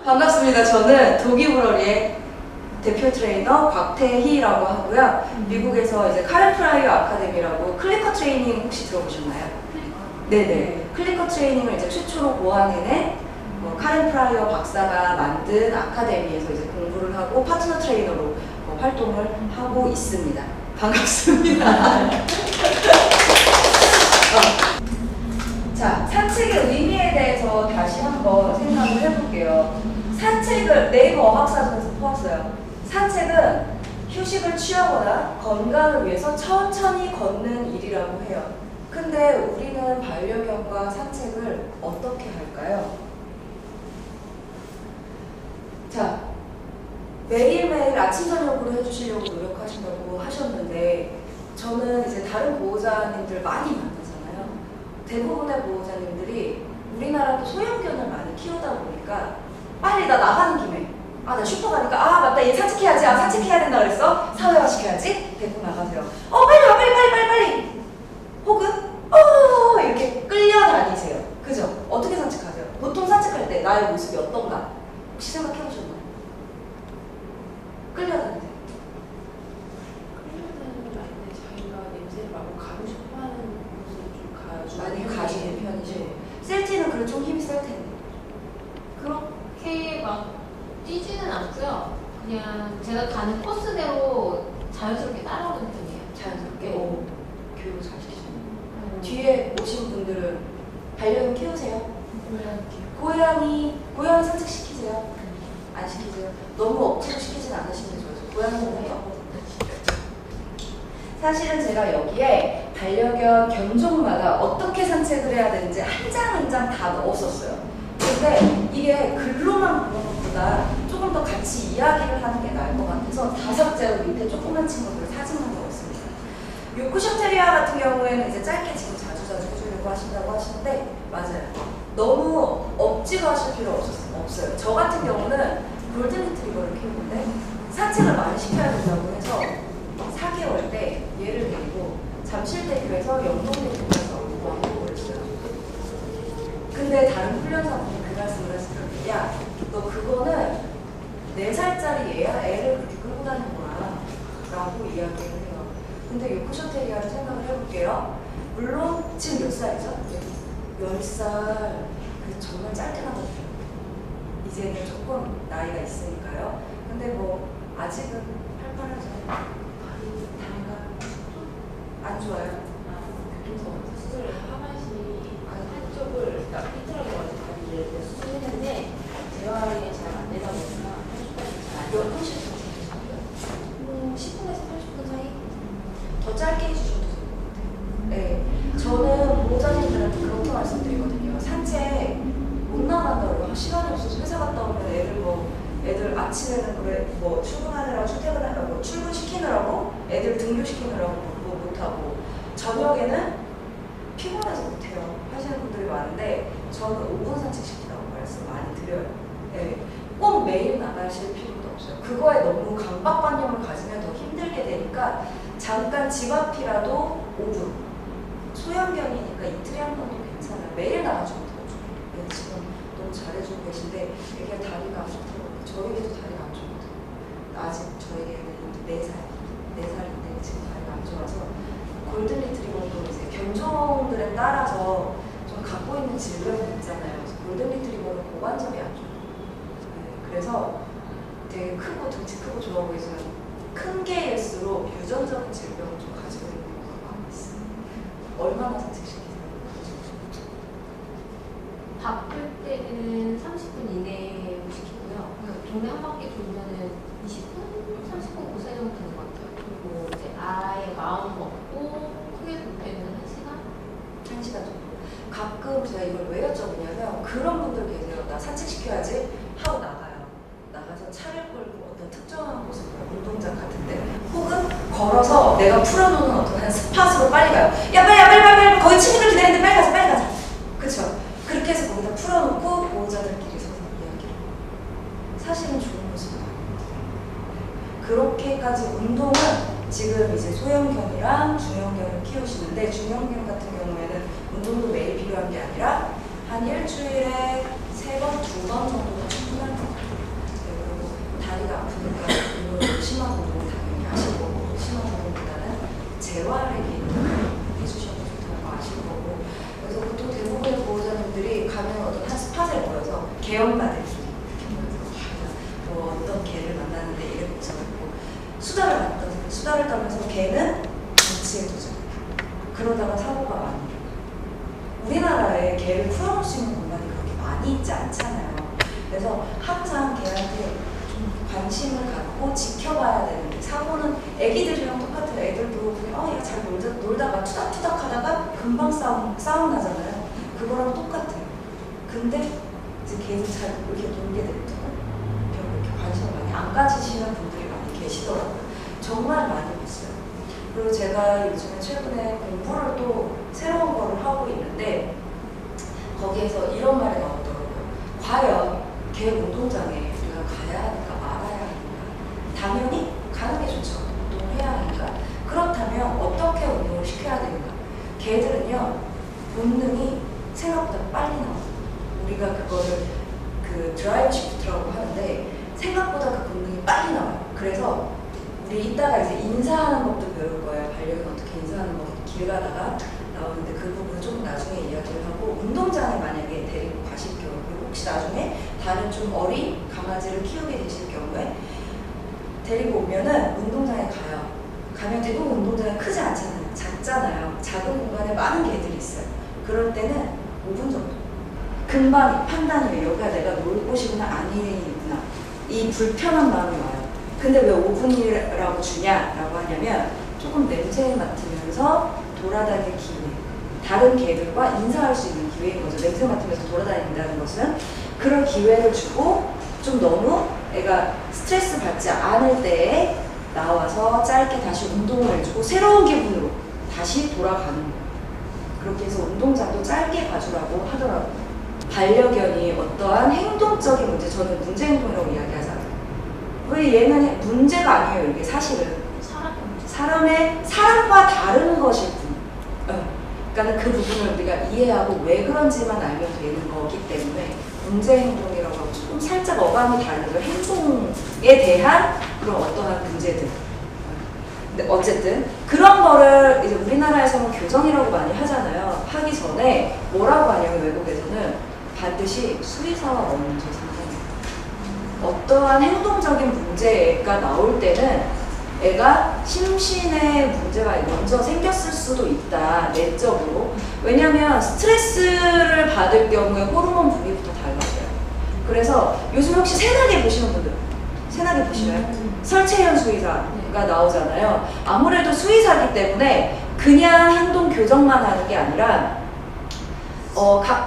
반갑습니다. 저는 도기브러리의 대표 트레이너 곽태희라고 하고요. 미국에서 이제 카렌 프라이어 아카데미라고 클리커 트레이닝 혹시 들어보셨나요? 네네. 클리커 트레이닝을 이제 최초로 고안해낸 카렌 프라이어 박사가 만든 아카데미에서 이제 공부를 하고 파트너 트레이너로 활동을 하고 있습니다. 반갑습니다. 자, 산책의 의미에 대해서 다시 한번 생각을 해볼게요. 산책을 네이버 어학사전에서 보았어요. 산책은 휴식을 취하거나 건강을 위해서 천천히 걷는 일이라고 해요. 근데 우리는 반려견과 산책을 어떻게 할까요? 자, 매일매일 아침 저녁으로 해주시려고 노력하신다고 하셨는데 저는 이제 다른 보호자님들 많이 만나잖아요. 대부분의 보호자님들이 우리나라도 소형견을 많이 키우다 보니까 빨리 나 나가는 김에 나 슈퍼 가니까 맞다 얘 산책해야지 산책해야 된다 그랬어 사회화 시켜야지 데리고 나가세요. 빨리 와 빨리 혹은 이렇게 끌려다니세요. 그죠? 어떻게 산책하세요? 보통 산책할 때 나의 모습이 어떤가 혹시 생각해보셨나요? 끌려다니세요. 끌려다니는 건 아닌데 자기가 냄새를 맡고 가고 싶어하는 곳을 좀 가주고 많이 가시는 편이죠. 셀티는 그래 좀 힘이 셀 텐데. 그렇게 막 뛰지는 않고요. 그냥 제가 가는 코스대로 자연스럽게 따라오는 편이에요. 자연스럽게 교육을 잘 시키시네요. 뒤에 오신 분들은 반려견 키우세요? 고양이 산책시키세요? 안 시키세요? 너무 억지로 시키진 않으시는 게 좋아요. 고양이는 해요? 사실은 제가 여기에 반려견 견종마다 어떻게 산책을 해야 되는지 한 장 한 장 다 넣었었어요. 근데 이게 글로만 보는 것보다 조금 더 같이 이야기를 하는 게 나을 것 같아서 5자로 밑에 조그만 친구들 사진만 넣었습니다. 요크셔 테리어 같은 경우에는 이제 짧게 지금 자주 해주려고 하신다고 하시는데 맞아요. 너무 억지로 하실 필요 없어요. 저 같은 경우는 골든 리트리버를 키우는데 산책을 많이 시켜야 된다고 해서 4개월 때 얘를 데리고 잠실대교에서 영동대교에서 왕복을 했어요. 근데 다른 훈련사분이 그 말씀을 했어요. 야, 너 그거는 4살짜리 애를 그렇게 끌고 다니는 거야 라고 이야기를 해요. 근데 요크셔 테리어를 생각을 해볼게요. 물론 지금 몇 살이죠? 10살. 정말 짧게 나거든요. 이제는 조금 나이가 있으니까요. 근데 뭐 아직은 팔팔하죠. 다리가 안 좋아요. 수술을 하반신이 한쪽을 삐뚤어져 가지고 다리를 수술했는데 재활이 잘 안 되다 보니까 몇 분씩 선생님이셨어요? 10분에서 80분 사이? 더 짧게 해주셔도 될 것 같아요. 네, 저는 보호자님들한테 그렇게 말씀드리거든요. 산책 못 나간다고 시간이 없어서 회사 갔다 오면 애들 아침에는 그래 출근하느라고 출퇴근하느라고 출근시키느라고 애들 등교시키느라고 못하고 저녁에는 피곤해서 못해요 하시는 분들이 많은데 저는 5분 산책시키라고 말씀 많이 드려요. 네, 꼭 매일 나가실 필요도 없어요. 그거에 너무 강박관념을 가지면 더 힘들게 되니까 잠깐 집 앞이라도 5분 소형견이니까 이틀에 한 번도 괜찮아요. 매일 나가주면 더 좋아요. 네, 지금 너무 잘해주고 계신데 애가 다리가 안 좋더라고요. 저에게도 다리가 안 좋거든요. 아직 저에게는 4살인데 지금 다리가 안 좋아서 골든 리트리버도 이제 견종들에 따라서 좀 갖고 있는 질병이 있잖아요. 그래서 골든 리트리버는 고관절이 안 좋아요. 네, 그래서 되게 크고 등치 크고 좋아 보이지만 큰 개일수록 유전적인 질병을 좀 가지고 있는 경우가 많이 있어요. 얼마나 산책시키세요? 바쁠 때는 30분 이내로 시키고요. 동네 한 바퀴 돌면은 20분, 30분 그 사이 정도 되는 것 같아요. 그리고 이제 아예 마음 먹고 크게 돌 때는 1시간? 1시간 정도. 가끔 제가 이걸 왜 여쭤보냐면 그런 분들 계세요. 나 산책시켜야지 하고 나가요. 나가서 차를 끌고 어떤 특정한 곳을 운동장 같은데 혹은 걸어서 내가 풀어놓는 어떤 한 스팟으로 빨리 가요. 야 빨리 거기 친구들 기다리는데 빨리 가자. 그쵸? 그렇게 해서 거기다 풀어놓고 보호자들끼리 서서 이야기를 해요. 사실은 좋은 모습은 아닙니다. 그렇게까지 운동은 지금 이제 소형견이랑 중형견을 키우시는데 중형견 같은 경우에는 운동도 매일 필요한 게 아니라 한 일주일에 3번, 2번 정도가 충분할 것 같아요. 재활에 해주셔도 좋다는 거 아실 거고. 그래서 보통 대부분의 보호자님들이 가면 어떤 한 스팟에 모여서 개엄마들끼리 뭐 어떤 개를 만나는데 이를 붙여갖고 수다를 떨면서 개는 정치에 도전. 그러다가 사고가 많이 일어나요. 우리나라에 개를 풀어놓을 수 있는 공간이 그렇게 많이 있지 않잖아요. 그래서 항상 개한테 좀 관심을 갖고 지켜봐야 되는데, 사고는 애기들이랑 똑같아요. 애들도 그냥 얘가 잘 놀다가 투닥투닥 하다가 금방 싸움 나잖아요. 그거랑 똑같아요. 근데 이제 걔는 잘 이렇게 놀게 됐고 별로 이렇게 관심을 많이 안 가지시는 분들이 많이 계시더라고요. 정말 많이 봤어요. 그리고 제가 요즘에 최근에 공부를 또 새로운 거를 하고 있는데, 거기에서 이런 말이 나오더라고요. 과연 개 운동장에 우리가 가야 하는가 말아야 하는가? 당연히 가는 게 좋죠. 운동해야 하니까. 그렇다면 어떻게 운동을 시켜야 되는가? 개들은요, 본능이 생각보다 빨리 나와요. 우리가 그거를 그 드라이브 시프트라고 하는데, 생각보다 그 본능이 빨리 나와요. 그래서 우리 이따가 이제 인사하는 법도 배울 거예요. 반려견 어떻게 인사하는 법 길 가다가 나오는데, 그 부분은 좀 나중에 이야기를 하고, 운동장에 만약에 데리고 가실 경우, 그리고 혹시 나중에 다른 좀 어린 강아지를 키우게 되실 경우에 데리고 오면은 운동장에 가요. 가면 대부분 운동장이 크지 않잖아요. 작잖아요. 작은 공간에 많은 개들이 있어요. 그럴 때는 5분 정도. 금방 판단이 해요. 여기가 내가 놀 곳이구나 아니구나. 이 불편한 마음이 와요. 근데 왜 5분이라고 주냐라고 하냐면, 조금 냄새 맡으면서 돌아다닐 기회, 다른 개들과 인사할 수 있는 기회인 거죠. 냄새 맡으면서 돌아다닌다는 것은 그런 기회를 주고, 좀 너무 애가 스트레스 받지 않을 때에 나와서 짧게 다시 운동을 해주고 새로운 기분으로 다시 돌아가는 거예요. 그렇게 해서 운동장도 짧게 가주라고 하더라고요. 반려견이 어떠한 행동적인 문제, 저는 문제 행동이라고 이야기하잖아요. 왜 얘는 문제가 아니에요. 이게 사실은 사람과 다른 것일 뿐. 그러니까 그 부분을 우리가 이해하고 왜 그런지만 알면 되는 거기 때문에 문제 행동이라고 하고, 조금 살짝 어감이 다르죠. 행동에 대한 그런 어떠한 문제들. 근데 어쨌든 그런 거를 이제 우리나라에서는 교정이라고 많이 하잖아요. 하기 전에 뭐라고 하냐면, 외국에서는 반드시 수의사와 먼저 상담해요. 어떠한 행동적인 문제가 나올 때는 애가 심신에 문제가 먼저 생겼을 수도 있다, 내적으로. 왜냐면 스트레스를 받을 경우에 호르몬 분비부터 달라져요. 그래서 요즘 혹시 새나게 보시는 분들, 새나게 보시나요? 설채현 수의사가 나오잖아요. 아무래도 수의사기 때문에 그냥 행동 교정만 하는 게 아니라,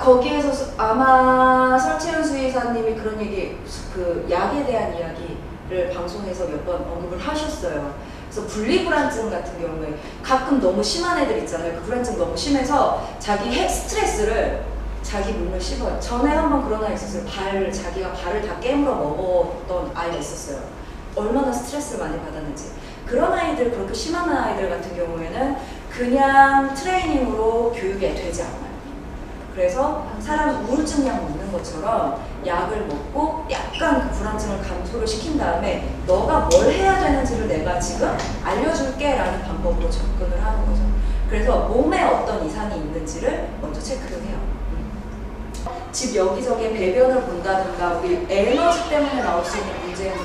거기에서 아마 설채현 수의사님이 그런 얘기, 그 약에 대한 이야기를 방송에서 몇 번 언급을 하셨어요. 그래서 분리불안증 같은 경우에 가끔 너무 심한 애들 있잖아요. 그 불안증 너무 심해서 자기 스트레스를 자기 몸을 씹어요. 전에 한번 그런 아이 있었어요. 자기가 발을 다 깨물어 먹었던 아이가 있었어요. 얼마나 스트레스를 많이 받았는지. 그런 아이들, 그렇게 심한 아이들 같은 경우에는 그냥 트레이닝으로 교육이 되지 않아요. 그래서 사람 우울증 약 먹는 것처럼 약을 먹고 약간 그 불안증을 감소를 시킨 다음에 너가 뭘 해야 되는지를 내가 지금 알려줄게 라는 방법으로 접근을 하는 거죠. 그래서 몸에 어떤 이상이 있는지를 먼저 체크를 해요. 집 여기저기 배변을 본다든가, 우리 에너지 때문에 나올 수 있는 문제들,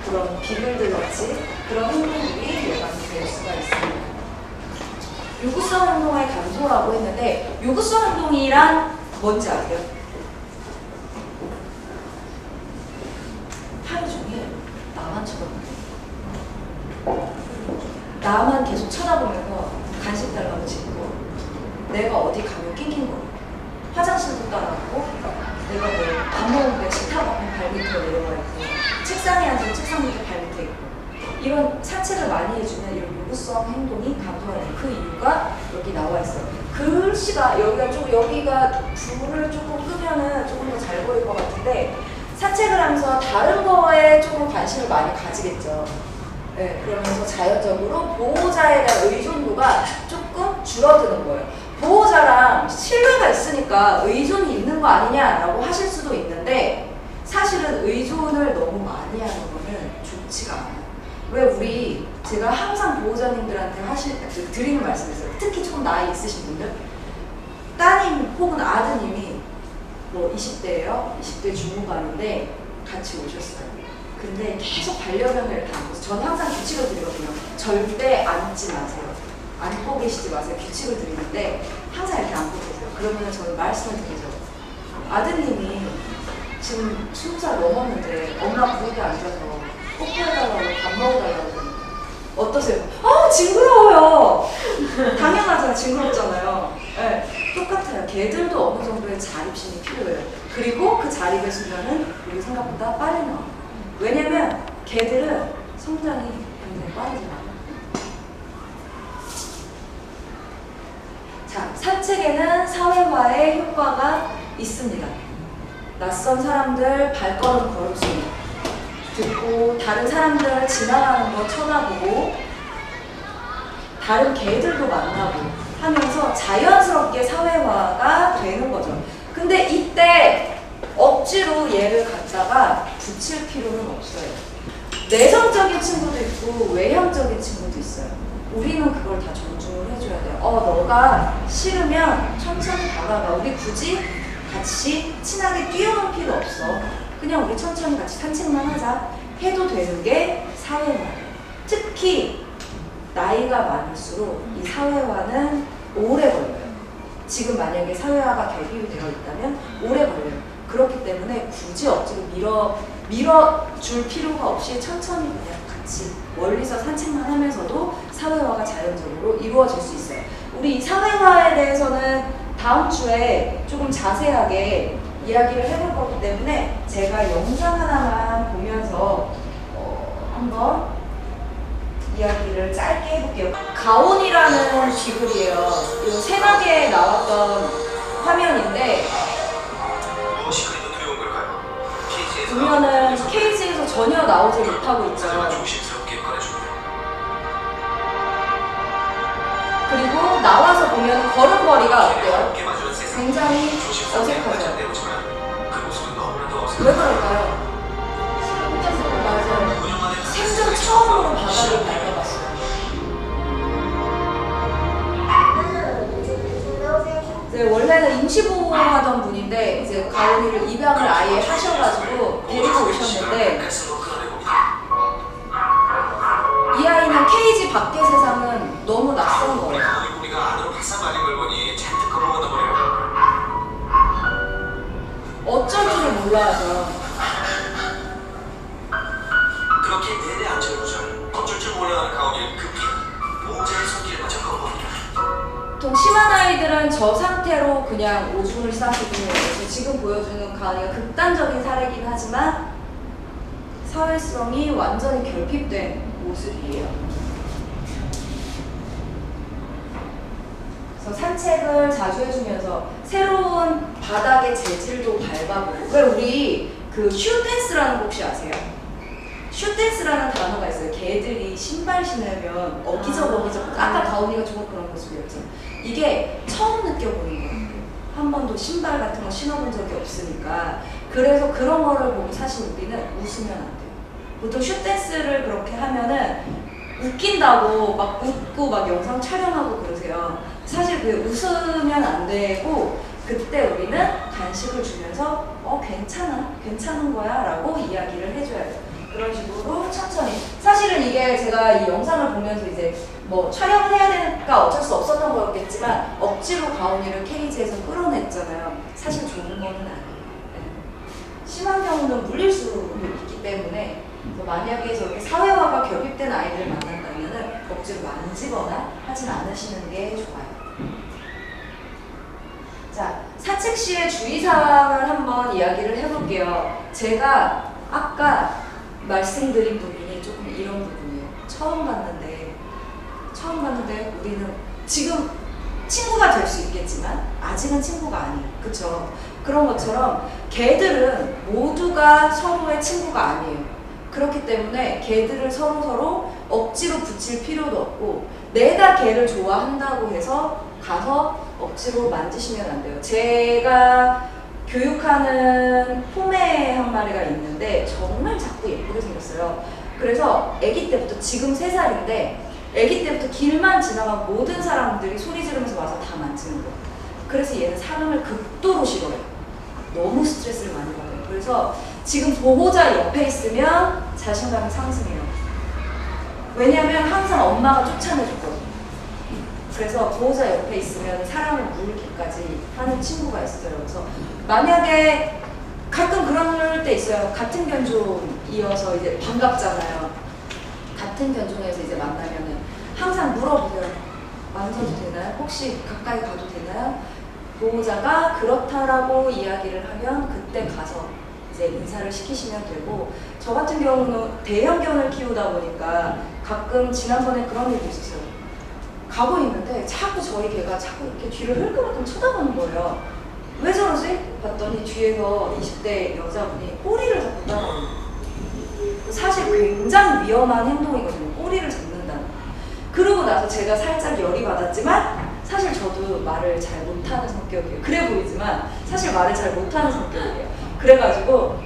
그런 비글들 같이 그런 행동들이 예방이 될 수가 있습니다. 요구성 행동의 감소라고 했는데, 요구성 행동이란 뭔지 아세요? 하루 종일 나만 쳐다보고, 나만 계속 쳐다보면서 간식 달라고 짖고, 내가 어디 가면 낑낑거려, 화장실도 따라가고, 내가 뭐 밥 먹는데 식탁 앞에 발 밑에 내려와 있고, 책상에 앉으면 책상 밑에 발 밑에 있고, 이런 사체를 많이 해주면 이런 요구성 행동이 감소하는 그 이유가 여기 나와 있어요. 글씨가 여기가 불을 조금 끄면은 조금 더 잘 보일 것 같은데, 사책을 하면서 다른 거에 조금 관심을 많이 가지겠죠. 네, 그러면서 자연적으로 보호자에 대한 의존도가 조금 줄어드는 거예요. 보호자랑 신뢰가 있으니까 의존이 있는 거 아니냐라고 하실 수도 있는데, 사실은 의존을 너무 많이 하는 거는 좋지가 않아요. 왜 우리 제가 항상 보호자님들한테 드리는 말씀이세요. 특히 조금 나이 있으신 분들, 따님 혹은 아드님이 뭐 20대예요, 20대 중후반인데 같이 오셨어요. 근데 계속 반려견을 이렇게 안고서 저는 항상 규칙을 드리거든요. 절대 앉지 마세요. 앉고 계시지 마세요. 규칙을 드리는데 항상 이렇게 앉고 계세요. 그러면 저는 말씀을 드리죠. 아드님이 지금 20살 넘었는데 엄마 무릎에 앉아서 뽀뽀해달라고 밥 먹어달라고 어떠세요? 징그러워요. 당연하잖아. 징그럽잖아요. 네, 똑같아요. 개들도 어느 정도의 자립심이 필요해요. 그리고 그 자립의 순간은 우리 생각보다 빨리 나와요. 왜냐면 개들은 성장이 굉장히 빠르잖아요. 자, 산책에는 사회화의 효과가 있습니다. 낯선 사람들 발걸음 걸음소리 듣고 다른 사람들 지나가는 거 쳐다보고 다른 개들도 만나고 하면서 자연스럽게 사회화가 되는 거죠. 근데 이때 억지로 얘를 갖다가 붙일 필요는 없어요. 내성적인 친구도 있고 외향적인 친구도 있어요. 우리는 그걸 다 존중을 해줘야 돼요. 너가 싫으면 천천히 다가가. 우리 굳이 같이 친하게 뛰어놀 필요 없어. 그냥 우리 천천히 같이 산책만 하자 해도 되는 게 사회화예요. 특히 나이가 많을수록 이 사회화는 오래 걸려요. 지금 만약에 사회화가 결핍되어 있다면 오래 걸려요. 그렇기 때문에 굳이 억지로 밀어줄 필요가 없이 천천히 그냥 같이 멀리서 산책만 하면서도 사회화가 자연적으로 이루어질 수 있어요. 우리 이 사회화에 대해서는 다음 주에 조금 자세하게 이야기를 해볼 거기 때문에 제가 영상 하나만 보면서 한번 이야기를 짧게 해볼게요. 가온이라는 기술이에요. 이거 새벽에 나왔던 화면인데 보면은 케이지에서 전혀 나오지 못하고 있죠. 그리고 나와서 보면 걸음걸이가 어때요? 굉장히 어색하죠. 왜 그럴까요? 맞아요. 생전 처음으로 바다를 밟아봤어요. 네, 원래는 임시보호하던 분인데 이제 가온이를 입양을 아예 하셔가지고 데리고 오셨는데 이 아이는 케이지 밖의 세상은 너무 낯선 거예요. 어쩔 줄을 몰라야죠. 그렇게 내내 안절부절 어쩔 줄 몰라하는 가온이는 급히 보호자의 손길을 맞춰 겁니다. 보통 심한 아이들은 저 상태로 그냥 오줌을 싸시고 그래서 지금 보여주는 가온이가 극단적인 사례이긴 하지만 사회성이 완전히 결핍된 모습이에요. 그래서 산책을 자주 해주면서 새로운 바닥의 재질도 밟아보고. 왜 우리 그 슈댄스라는 거 혹시 아세요? 슈댄스라는 단어가 있어요. 개들이 신발 신으면 어기적 아까 가온이가 조금 그런 모습이었죠. 이게 처음 느껴보는 것 같아요. 한 번도 신발 같은 거 신어본 적이 없으니까. 그래서 그런 거를 보고 사실 우리는 웃으면 안 돼요. 보통 슈댄스를 그렇게 하면은 웃긴다고 막 웃고 막 영상 촬영하고 그러세요. 사실 그게 웃으면 안 되고 그때 우리는 간식을 주면서 괜찮은 거야 라고 이야기를 해줘야 돼요. 그런 식으로 천천히. 사실은 이게 제가 이 영상을 보면서 이제 뭐 촬영을 해야 되니까 어쩔 수 없었던 거였겠지만 억지로 가온이를 케이지에서 끌어냈잖아요. 사실 좋은 거는 아니에요. 네. 심한 경우는 물릴 수 있기 때문에 만약에 저렇게 사회화가 결핍된 아이들을 만난다면 억지로 만지거나 하진 않으시는 게 좋아요. 자, 산책 시의 주의사항을 한번 이야기를 해볼게요. 제가 아까 말씀드린 부분이 조금 이런 부분이에요. 처음 봤는데 우리는 지금 친구가 될 수 있겠지만 아직은 친구가 아니에요. 그쵸? 그런 것처럼 개들은 모두가 서로의 친구가 아니에요. 그렇기 때문에 개들을 서로 억지로 붙일 필요도 없고 내가 개를 좋아한다고 해서 가서 억지로 만지시면 안 돼요. 제가 교육하는 포메 한 마리가 있는데 정말 작고 예쁘게 생겼어요. 그래서 아기 때부터 지금 3살인데 아기 때부터 길만 지나간 모든 사람들이 소리 지르면서 와서 다 만지는 거예요. 그래서 얘는 사람을 극도로 싫어해요. 너무 스트레스를 많이 받아요. 그래서 지금 보호자 옆에 있으면 자신감이 상승해요. 왜냐하면 항상 엄마가 쫓아내줬거든요. 그래서 보호자 옆에 있으면 사람을 물기까지 하는 친구가 있어요. 그래서 만약에 가끔 그럴 때 있어요. 같은 견종이어서 이제 반갑잖아요. 같은 견종에서 이제 만나면은 항상 물어보세요. 만져도 되나요? 혹시 가까이 가도 되나요? 보호자가 그렇다라고 이야기를 하면 그때 가서 이제 인사를 시키시면 되고, 저 같은 경우는 대형견을 키우다 보니까 가끔 지난번에 그런 일이 있었어요. 가고 있는데 자꾸 저희 개가 자꾸 이렇게 뒤를 흘끔흘끔 쳐다보는 거예요. 왜 저러지? 봤더니 뒤에서 20대 여자분이 꼬리를 잡고 따라오는. 사실 굉장히 위험한 행동이거든요. 꼬리를 잡는다. 그러고 나서 제가 살짝 열이 받았지만 사실 저도 말을 잘 못하는 성격이에요. 그래 보이지만 사실 말을 잘 못하는 성격이에요. 그래가지고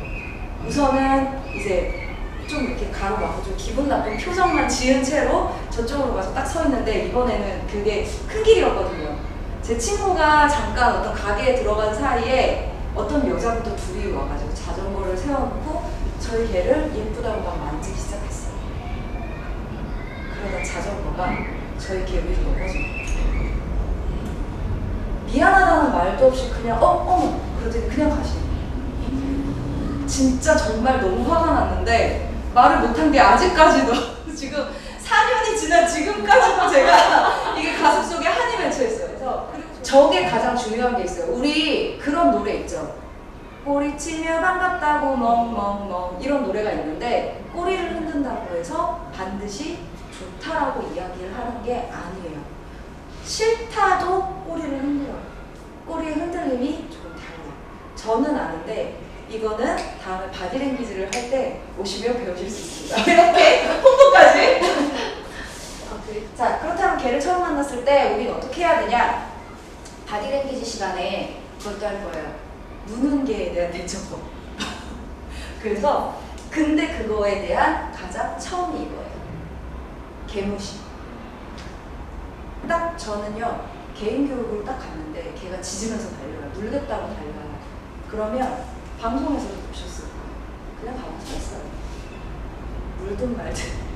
우선은 이제 좀 이렇게 가로막고 좀 기분 나쁜 표정만 지은 채로 저쪽으로 가서 딱 서 있는데, 이번에는 그게 큰 길이었거든요. 제 친구가 잠깐 어떤 가게에 들어간 사이에 어떤 여자분도 둘이 와가지고 자전거를 세워놓고 저희 개를 예쁘다고 막 만지기 시작했어요. 그러다 자전거가 저희 개 위로 넘어진 거예요. 미안하다는 말도 없이 그냥 어머 그러더니 그냥 가시는 거예요. 진짜 정말 너무 화가 났는데 말을 못한 게 아직까지도 지금 4년이 지난 지금까지도 제가 이게 가슴속에 한이 맺혀 있어요. 그래서 저게 가장 중요한 게 있어요. 우리 그런 노래 있죠. 꼬리치며 반갑다고 멍멍멍 이런 노래가 있는데, 꼬리를 흔든다고 해서 반드시 좋다라고 이야기를 하는 게 아니에요. 싫다도 꼬리를 흔들어요. 꼬리의 흔들림이 조금 달라요. 저는 아는데 이거는 다음에 바디랭귀지를 할 때 오시면 배우실 수 있습니다. 이렇게 홍보까지. 자, 그렇다면 개를 처음 만났을 때 우리는 어떻게 해야 되냐? 바디랭귀지 시간에 그것도 할 거예요. 무는 개에 대한 대처법. 그래서 근데 그거에 대한 가장 처음이 이거예요. 개무시. 딱 저는요, 개인 교육을 딱 갔는데 걔가 짖으면서 달려요. 물겠다고 달려요. 그러면 방송에서도 보셨을 거예요. 그냥 가만히 서 있어요. 물든 말든.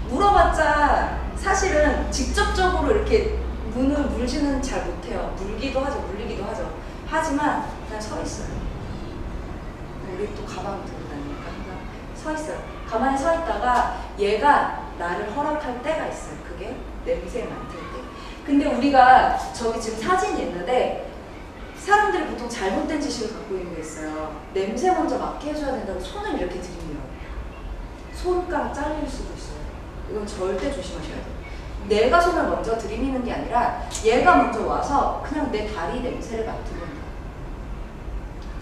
물어봤자 사실은 직접적으로 이렇게 물지는 잘 못해요. 물기도 하죠. 물리기도 하죠. 하지만 그냥 서 있어요. 우리 또 가방 들고 다니니까 항상 서 있어요. 가만히 서 있다가 얘가 나를 허락할 때가 있어요. 그게 냄새 맡을 때. 근데 우리가 저기 지금 사진이 있는데 사람들이 보통 잘못된 지식을 갖고 있는 게 있어요. 냄새 먼저 맡게 해줘야 된다고 손을 이렇게 들이밀어요. 손가락 잘릴 수도 있어요. 이건 절대 조심하셔야 돼요. 내가 손을 먼저 들이미는 게 아니라 얘가 먼저 와서 그냥 내 다리 냄새를 맡으면 돼요.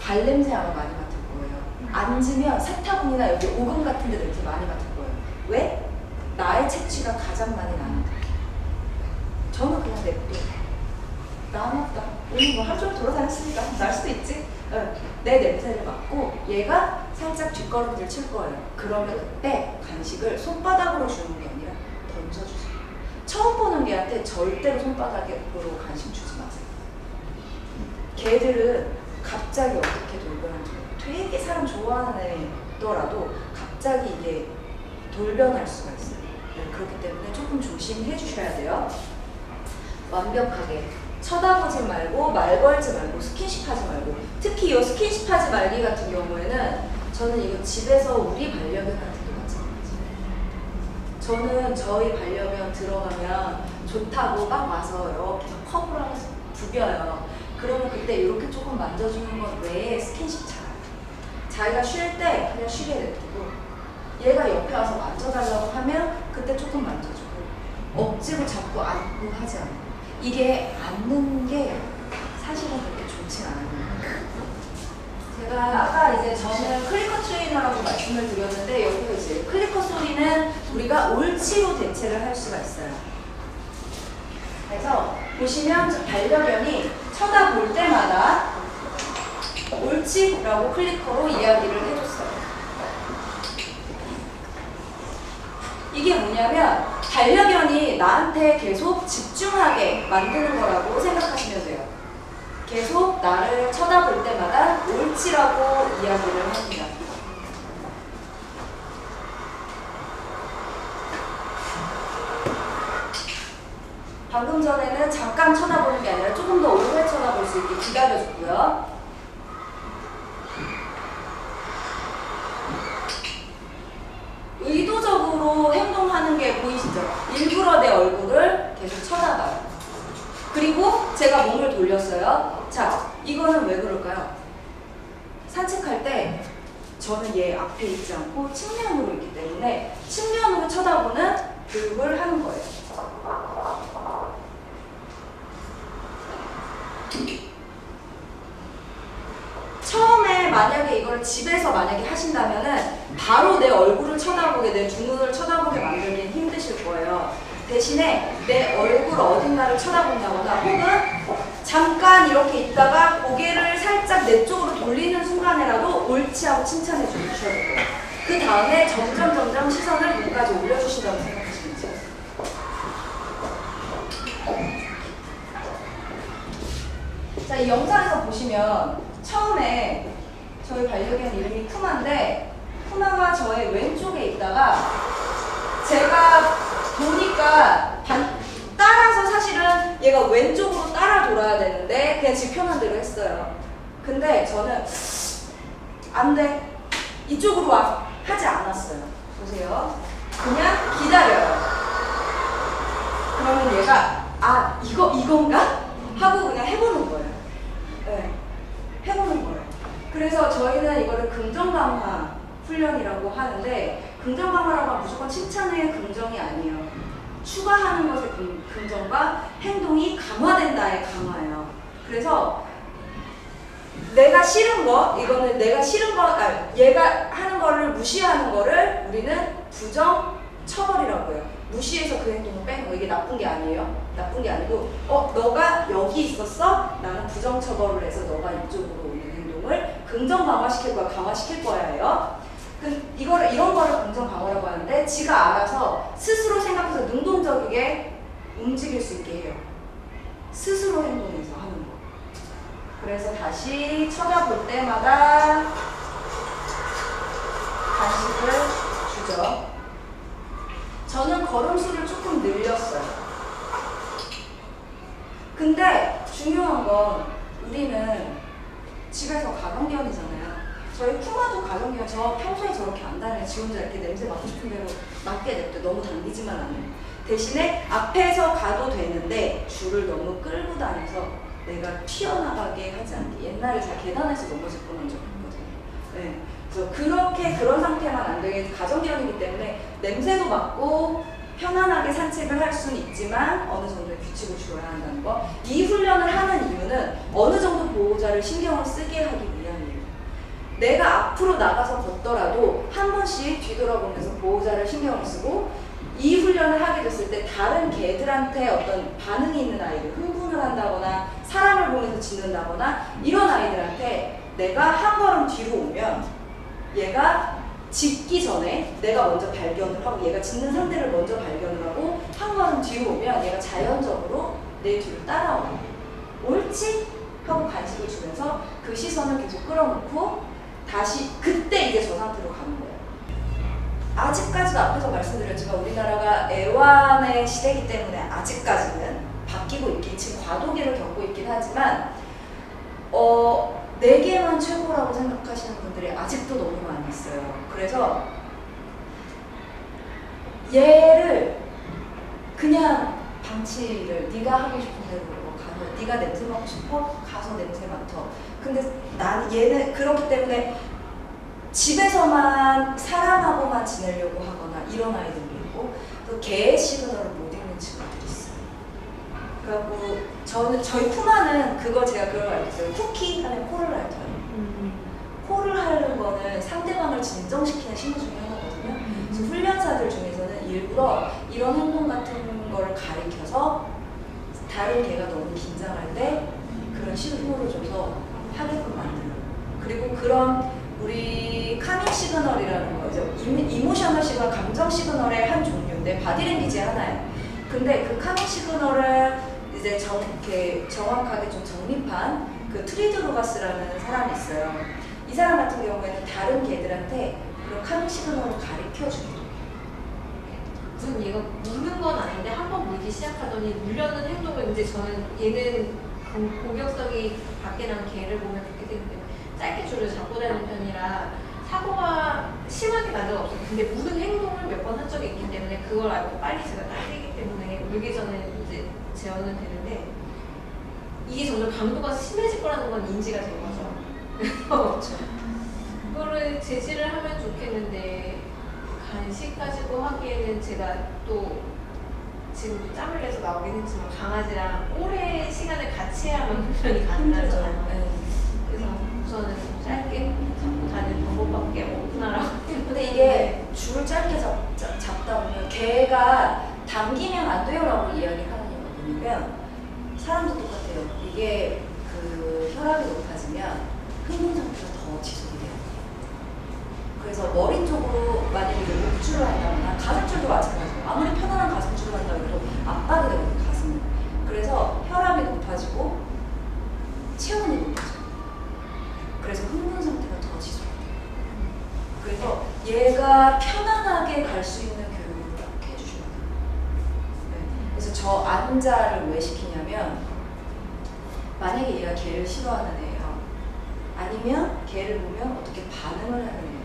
발 냄새 아마 많이 맡을 거예요. 앉으면 세타군이나 여기 오금 같은 데 냄새 많이 맡을 거예요. 왜? 나의 채취가 가장 많이 나는 거예요. 저는 그냥 냅둬요. 나눴다. 우리 뭐 하루 종일 돌아다녔으니까 날 수도 있지. 내 냄새를 맡고 얘가 살짝 뒷걸음질 칠 거예요. 그러면 그때 간식을 손바닥으로 주는 게 아니라 던져주세요. 처음 보는 개한테 절대로 손바닥으로 간식 주지 마세요. 개들은 갑자기 어떻게 돌변하는지, 되게 사람 좋아하는 애더라도 갑자기 이게 돌변할 수가 있어요. 그렇기 때문에 조금 조심해 주셔야 돼요. 완벽하게 쳐다보지 말고 말 걸지 말고 스킨십 하지 말고, 특히 이 스킨십 하지 말기 같은 경우에는 저는 이거 집에서 우리 반려견한테도 마찬가지예요. 저는 저희 반려견 들어가면 좋다고 막 와서 이렇게 컵으로 하면서 부벼요. 그러면 그때 이렇게 조금 만져주는 것 외에 스킨십 잘해요. 자기가 쉴 때 그냥 쉬게 냅두고 얘가 옆에 와서 만져달라고 하면 그때 조금 만져주고 억지로 잡고 안고 하지 않아요. 이게 앉는 게 사실은 그렇게 좋진 않아요. 제가 아까 이제 저는 클리커 트레이너라고 말씀을 드렸는데, 여기서 이제 클리커 소리는 우리가 옳지로 대체를 할 수가 있어요. 그래서 보시면 반려견이 쳐다볼 때마다 옳지라고 클리커로 이야기를 해줬어요. 이게 뭐냐면 반려견이 나한테 계속 집중하게 만드는 거라고 생각하시면 돼요. 계속 나를 쳐다볼 때마다 옳지라고 이야기를 합니다. 방금 전에는 잠깐 쳐다보는 게 아니라 조금 더 오래 쳐다볼 수 있게 기다려줬고요. 의도적으로 행동하는 게 보이시죠? 일부러 내 얼굴을 계속 쳐다봐요. 그리고 제가 몸을 돌렸어요. 자, 이거는 왜 그럴까요? 산책할 때 저는 얘 앞에 있지 않고 측면으로 있기 때문에 측면으로 쳐다보는 교육을 하는 거예요. 처음에 만약에 이걸 집에서 만약에 하신다면은 바로 내 얼굴을 쳐다보게, 내 두 눈을 쳐다보게 만들긴 힘드실 거예요. 대신에 내 얼굴 어딘가를 쳐다본다거나 혹은 잠깐 이렇게 있다가 고개를 살짝 내 쪽으로 돌리는 순간에라도 옳지 하고 칭찬해 주셔야 돼요. 그 다음에 점점 시선을 눈까지 올려주신다고 생각하시면 돼요. 자, 이 영상에서 보시면 처음에 저희 반려견 이름이 쿠마인데 쿠마가 저의 왼쪽에 있다가 제가 보니까 따라서 사실은 얘가 왼쪽으로 따라 돌아야 되는데 그냥 지 편한 대로 했어요. 근데 저는 안 돼, 이쪽으로 와 하지 않았어요. 보세요. 그냥 기다려요. 그러면 얘가 아 이건가? 하고 그냥 해보는 거예요. 네, 해보는 거예요. 그래서 저희는 이거를 긍정 강화 훈련이라고 하는데 긍정 강화라고 하면 무조건 칭찬의 긍정이 아니에요. 추가하는 것의 긍정과 행동이 강화된다의 강화예요. 그래서 내가 싫은 거, 이거는 내가 싫은 거, 얘가 하는 거를 무시하는 거를 우리는 부정 처벌이라고 해요. 무시해서 그 행동을 빼는 거. 이게 나쁜 게 아니에요. 나쁜 게 아니고 너가 여기 있었어? 나는 부정 처벌을 해서 너가 이쪽으로 오는 행동을 긍정 강화시킬 거야, 강화시킬 거야예요. 이런 거를 긍정 강화라고 하는데 지가 알아서 스스로 생각해서 능동적이게 움직일 수 있게 해요. 스스로 행동해서 하는 거. 그래서 다시 쳐다볼 때마다 간식을 주죠. 저는 걸음수를 조금 늘렸어요. 근데 중요한 건 우리는 집에서 가정견이잖아요. 저희 쿠마도 가정견, 저 평소에 저렇게 안 다녀요. 지 혼자 이렇게 냄새 맡고 싶은 대로 맡게 냅둬. 너무 당기지만 않아요. 대신에 앞에서 가도 되는데 줄을 너무 끌고 다녀서 내가 튀어나가게 하지 않게. 옛날에 제가 계단에서 넘어질 뻔한 적이 있거든요. 네. 그래서 그런 상태만 안 되게 가정견이기 때문에 냄새도 맡고 편안하게 산책을 할 수는 있지만 어느 정도의 규칙을 줄여야 한다는 거. 이 훈련을 하는 이유는 어느 정도 보호자를 신경을 쓰게 하기 위함이에요. 내가 앞으로 나가서 걷더라도 한 번씩 뒤돌아보면서 보호자를 신경을 쓰고 이 훈련을 하게 됐을 때 다른 개들한테 어떤 반응이 있는 아이들, 흥분을 한다거나 사람을 보면서 짖는다거나 이런 아이들한테 내가 한 걸음 뒤로 오면 얘가 짖기 전에 내가 먼저 발견을 하고 얘가 짖는 상태를 먼저 발견을 하고 한 걸음 뒤로 오면 얘가 자연적으로 내 뒤를 따라와요. 옳지? 하고 간식을 주면서 그 시선을 계속 끌어놓고 다시 그때 이제 저 상태로 가는 거예요. 아직까지도 앞에서 말씀드렸지만 우리나라가 애완의 시대이기 때문에 아직까지는 바뀌고 있긴, 지금 과도기를 겪고 있긴 하지만 4개만 최고라고 생각하시는 분들이 아직도 너무 많이 있어요. 그래서 얘를 그냥 방치를 네가 하고 싶은 대로 가서 네가 냄새 맡고 싶어? 가서 냄새 맡어. 근데 얘는 그렇기 때문에 집에서만 사람하고만 지내려고 하거나 이런 아이들도 있고 또 개의 시그널을 못 읽는 친구들이 있어요. 그래갖고 저희 쿠마는 제가 그걸 알고 있어요. 쿠키 하면 코를 핥아요. 코를 핥는 거는 상대방을 진정시키는 신호 중에 하나거든요. 그래서 훈련사들 중에서는 일부러 이런 행동 같은 거를 가리켜서 다른 개가 너무 긴장할 때 그런 신호를 줘서 하게끔 만들어요. 그리고 그런 우리 카밍 시그널이라는 거, 이제 이모셔널 시그널, 감정 시그널의 한 종류인데 바디랭귀지의 하나예요. 근데 그 카밍 시그널을 이제 이렇게 정확하게 좀 정립한 그 트리드루가스라는 사람이 있어요. 이 사람 같은 경우에는 다른 개들한테 그런 카밍 시그널을 가르쳐주기도 해요. 무슨 얘가 무는 건 아닌데 한 번 물기 시작하더니 물려는 행동을 이제 저는 얘는 공격성이 밖에 난 개를 보면 그렇게 되는데 짧게 줄을 잡고 다니는 편이라 사고가 심하게 난 적은 없어요. 근데 무는 행동을 몇 번 한 적이 있기 때문에 그걸 알고 빨리 제가 따르기 때문에 물기 전에 이제 제어는 되는데 이게 점점 강도가 심해질 거라는 건 인지가 된 거죠. 그래서 그거를 제지를 하면 좋겠는데 간식 가지고 하기에는 제가 또 지금 짬을 내서 나오긴 했지만 강아지랑 오래 시간을 같이 해야만 훈련이 가능하잖아요. 네. 그래서 우선은 좀 짧게 잡고 다니는 방법밖에 없구나라고. 근데 이게 줄을 짧게 잡다 보면 개가 당기면 안 돼요라고 이야기를 하는 이유가 뭐냐면 사람도 똑같아요. 이게 그 혈압이 높아지면 흥분 상태가 더 지속이 돼요. 그래서 머리 쪽으로 만약에 목줄을 한다거나 가슴줄도 마찬가지예요. 아무리 편안한 가슴줄을 한다고 해도 압박이 되거든요, 가슴은. 그래서 혈압이 높아지고 체온이 높아져요. 그래서 흥분 상태가 더 지속돼요. 그래서 얘가 편안하게 갈 수 있는 교육을 꼭 해주셔야 돼요. 네. 그래서 저 안자를 왜 시키냐면 만약에 얘가 개를 싫어하는 애예요. 아니면 개를 보면 어떻게 반응을 하는 애예요.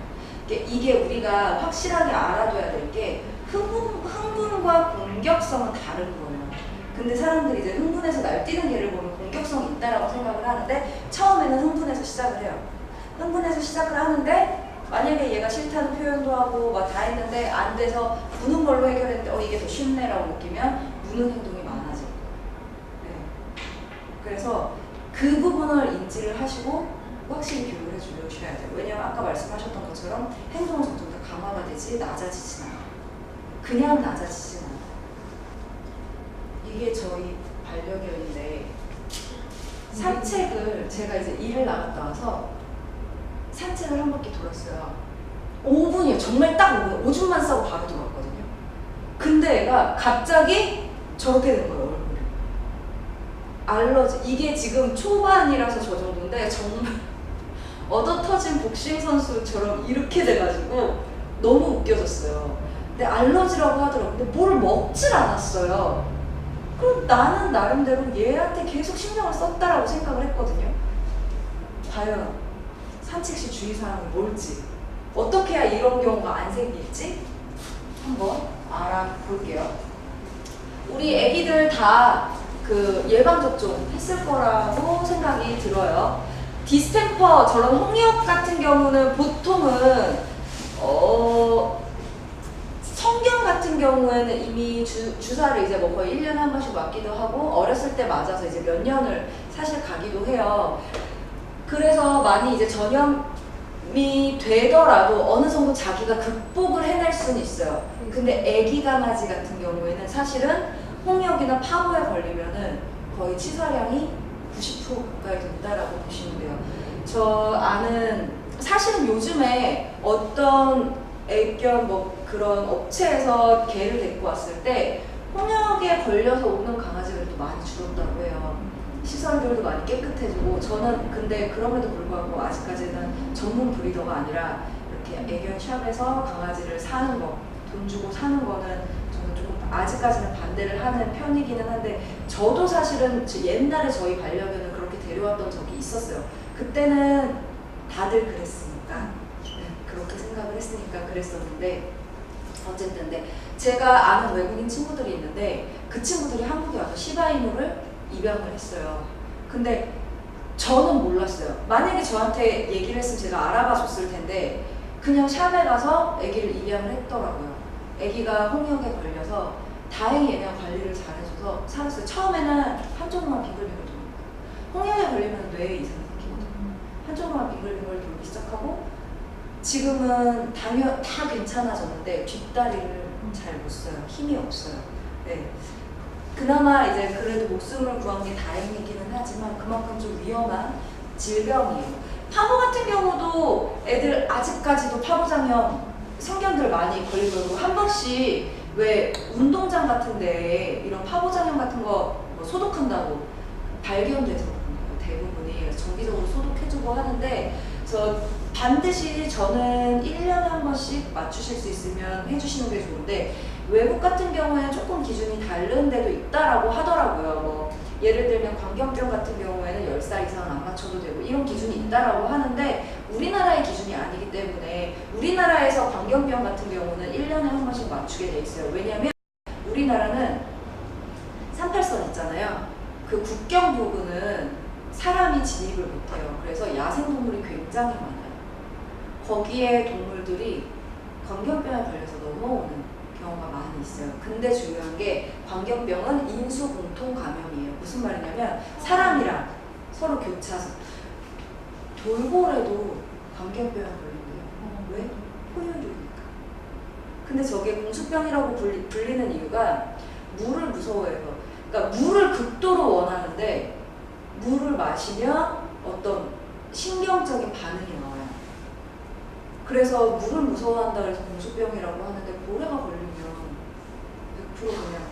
이게 우리가 확실하게 알아둬야 될 게 흥분과 공격성은 다른 거예요. 근데 사람들이 이제 흥분해서 날뛰는 개를 보면 공격성이 있다라고 생각을 하는데 처음에는 흥분해서 시작을 해요. 흥분해서 시작을 하는데 만약에 얘가 싫다는 표현도 하고 막 다 했는데 안 돼서 무는 걸로 해결했는데 이게 더 쉽네라고 느끼면 무는 행동이 많아져요. 네. 그래서 그 부분을 인지를 하시고 확실히 교육을 해주셔야 돼요. 왜냐하면 아까 말씀하셨던 것처럼 행동은 점점 더 강화가 되지 낮아지진 않아요. 그냥 낮아지진 않아요. 이게 저희 반려견인데 산책을 제가 이제 일을 나갔다 와서 산책을 한 바퀴 돌았어요. 5분이요. 정말 딱 5분. 오줌만 싸고 바로 돌아왔거든요. 근데 얘가 갑자기 저렇게 된 거예요, 얼굴이. 알러지. 이게 지금 초반이라서 저 정도인데 정말 얻어터진 복싱 선수처럼 이렇게 돼가지고 너무 웃겨졌어요. 근데 알러지라고 하더라고요. 근데 뭘 먹질 않았어요. 그럼 나는 나름대로 얘한테 계속 신경을 썼다라고 생각을 했거든요. 과연 산책 시 주의사항이 뭘지, 어떻게 해야 이런 경우가 안 생길지 한번 알아볼게요. 우리 애기들 다 그 예방접종 했을 거라고 생각이 들어요. 디스템퍼, 저런 홍역 같은 경우는 보통은 성경 같은 경우에는 이미 주사를 이제 뭐 거의 1년에 한 번씩 맞기도 하고 어렸을 때 맞아서 이제 몇 년을 사실 가기도 해요. 그래서 많이 이제 전염이 되더라도 어느 정도 자기가 극복을 해낼 수는 있어요. 근데 애기 강아지 같은 경우에는 사실은 홍역이나 파보에 걸리면은 거의 치사량이 90% 가까이 된다라고 보시면 돼요. 저 아는 사실은 요즘에 어떤 애견 뭐 그런 업체에서 개를 데리고 왔을 때 홍역에 걸려서 오는 강아지들도 많이 줄었다고 해요. 시설들도 많이 깨끗해지고 저는 근데 그럼에도 불구하고 아직까지는 전문 브리더가 아니라 이렇게 애견 샵에서 강아지를 사는 거, 돈 주고 사는 거는 저는 조금 아직까지는 반대를 하는 편이기는 한데 저도 사실은 옛날에 저희 반려견을 그렇게 데려왔던 적이 있었어요. 그때는 다들 그랬으니까 그렇게 생각을 했으니까 그랬었는데 어쨌든 근데 제가 아는 외국인 친구들이 있는데 그 친구들이 한국에 와서 시바이누를 입양을 했어요. 근데 저는 몰랐어요. 만약에 저한테 얘기를 했으면 제가 알아봐 줬을 텐데 그냥 샵에 가서 아기를 입양을 했더라고요. 아기가 홍역에 걸려서 다행히 얘네가 관리를 잘해줘서 살았어요. 처음에는 한쪽으로만 빙글빙글 돌고 홍역에 걸리면 뇌에 이상이 생기거든요. 한쪽으로만 빙글빙글 돌기 시작하고 지금은 다 괜찮아졌는데 뒷다리를 잘 못 써요. 힘이 없어요. 네. 그나마 이제 그래도 목숨을 구한 게 다행이기는 하지만 그만큼 좀 위험한 질병이에요. 파보 같은 경우도 애들 아직까지도 파보장염 성견들 많이 걸리고 한 번씩 왜 운동장 같은데 이런 파고장염 같은 거 뭐 소독한다고 발견돼서 그런 거예요. 대부분이 그래서 정기적으로 소독해주고 하는데 저 반드시 저는 1년에 한 번씩 맞추실 수 있으면 해주시는 게 좋은데 외국 같은 경우에는 조금 기준이 다른 데도 있다라고 하더라고요. 뭐 예를 들면 광견병 같은 경우에는 10살 이상은 안 맞춰도 되고 이런 기준이 있다라고 하는데 우리나라의 기준이 아니기 때문에 우리나라에서 광견병 같은 경우는 1년에 한 번씩 맞추게 돼 있어요. 왜냐하면 우리나라는 38선 있잖아요. 그 국경 부분은 사람이 진입을 못해요. 그래서 야생동물이 굉장히 많아요. 거기에 동물들이 광견병에 걸려서 넘어오는 경우가 많이 있어요. 근데 중요한 게 광견병은 인수 공통 감염이에요. 무슨 말이냐면 사람이랑 서로 교차서 돌고래도 광견병에 걸린대요. 왜? 포유류니까. 근데 저게 공수병이라고 불리는 이유가 물을 무서워해서. 그러니까 물을 극도로 원하는데 물을 마시면 어떤 신경적인 반응이 나와요. 그래서 물을 무서워한다 그래서 공수병이라고 하는데 고래가 걸리면 100%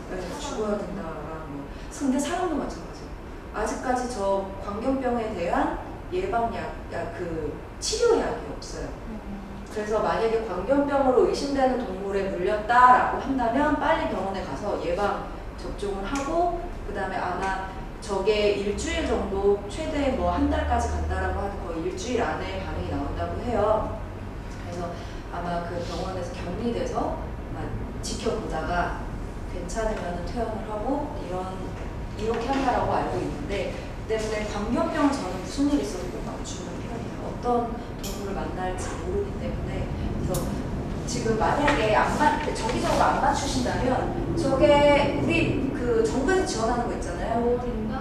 그냥 죽어야 된다라는 거. 근데 사람도 마찬가지예요. 아직까지 저 광견병에 대한 예방약, 그 치료약이 없어요. 그래서 만약에 광견병으로 의심되는 동물에 물렸다라고 한다면 빨리 병원에 가서 예방 접종을 하고 그 다음에 아마 저게 일주일 정도 최대 뭐 한 달까지 간다라고 하는 거의 일주일 안에 반응이 나온다고 해요. 그래서 아마 그 병원에서 격리돼서 지켜보다가 괜찮으면 퇴원을 하고 이렇게 한다라고 알고 있는데 때문에 광견병은 저는 무슨 일이 있어도 꼭 맞추는 편이에요. 어떤 동물을 만날지 모르기 때문에. 그래서 지금 만약에 정기적으로 안 맞추신다면 저게 우리 그 정부에서 지원하는 거 있잖아요. 5월인가?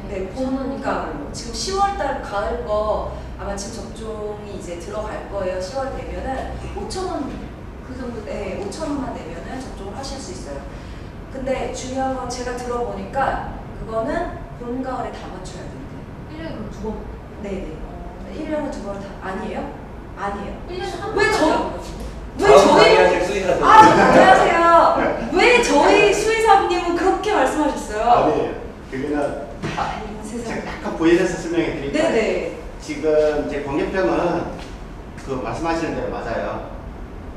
네, 그러니까 지금 10월달 가을 거 아마 지금 접종이 이제 들어갈 거예요. 10월 되면은 5,000원 그 정도, 네, 5,000원만 내면은 접종을 하실 수 있어요. 근데 중요한 건 제가 들어보니까 그거는 봄 가을에 다 맞춰야 된대요. 1년에 그럼 2번? 네네. 1년에 2번을 다 아니에요? 아니에요. 1년에 한 왜 번? 저- 왜 저희 안녕하세요. 왜 저희 수의사님은 그렇게 말씀하셨어요? 아니에요. 그거는 이런 세상에. 제가 약간 부연해서 설명해 드릴까요? 네네. 지금 제 광견병은 그 말씀하시는 대로 맞아요.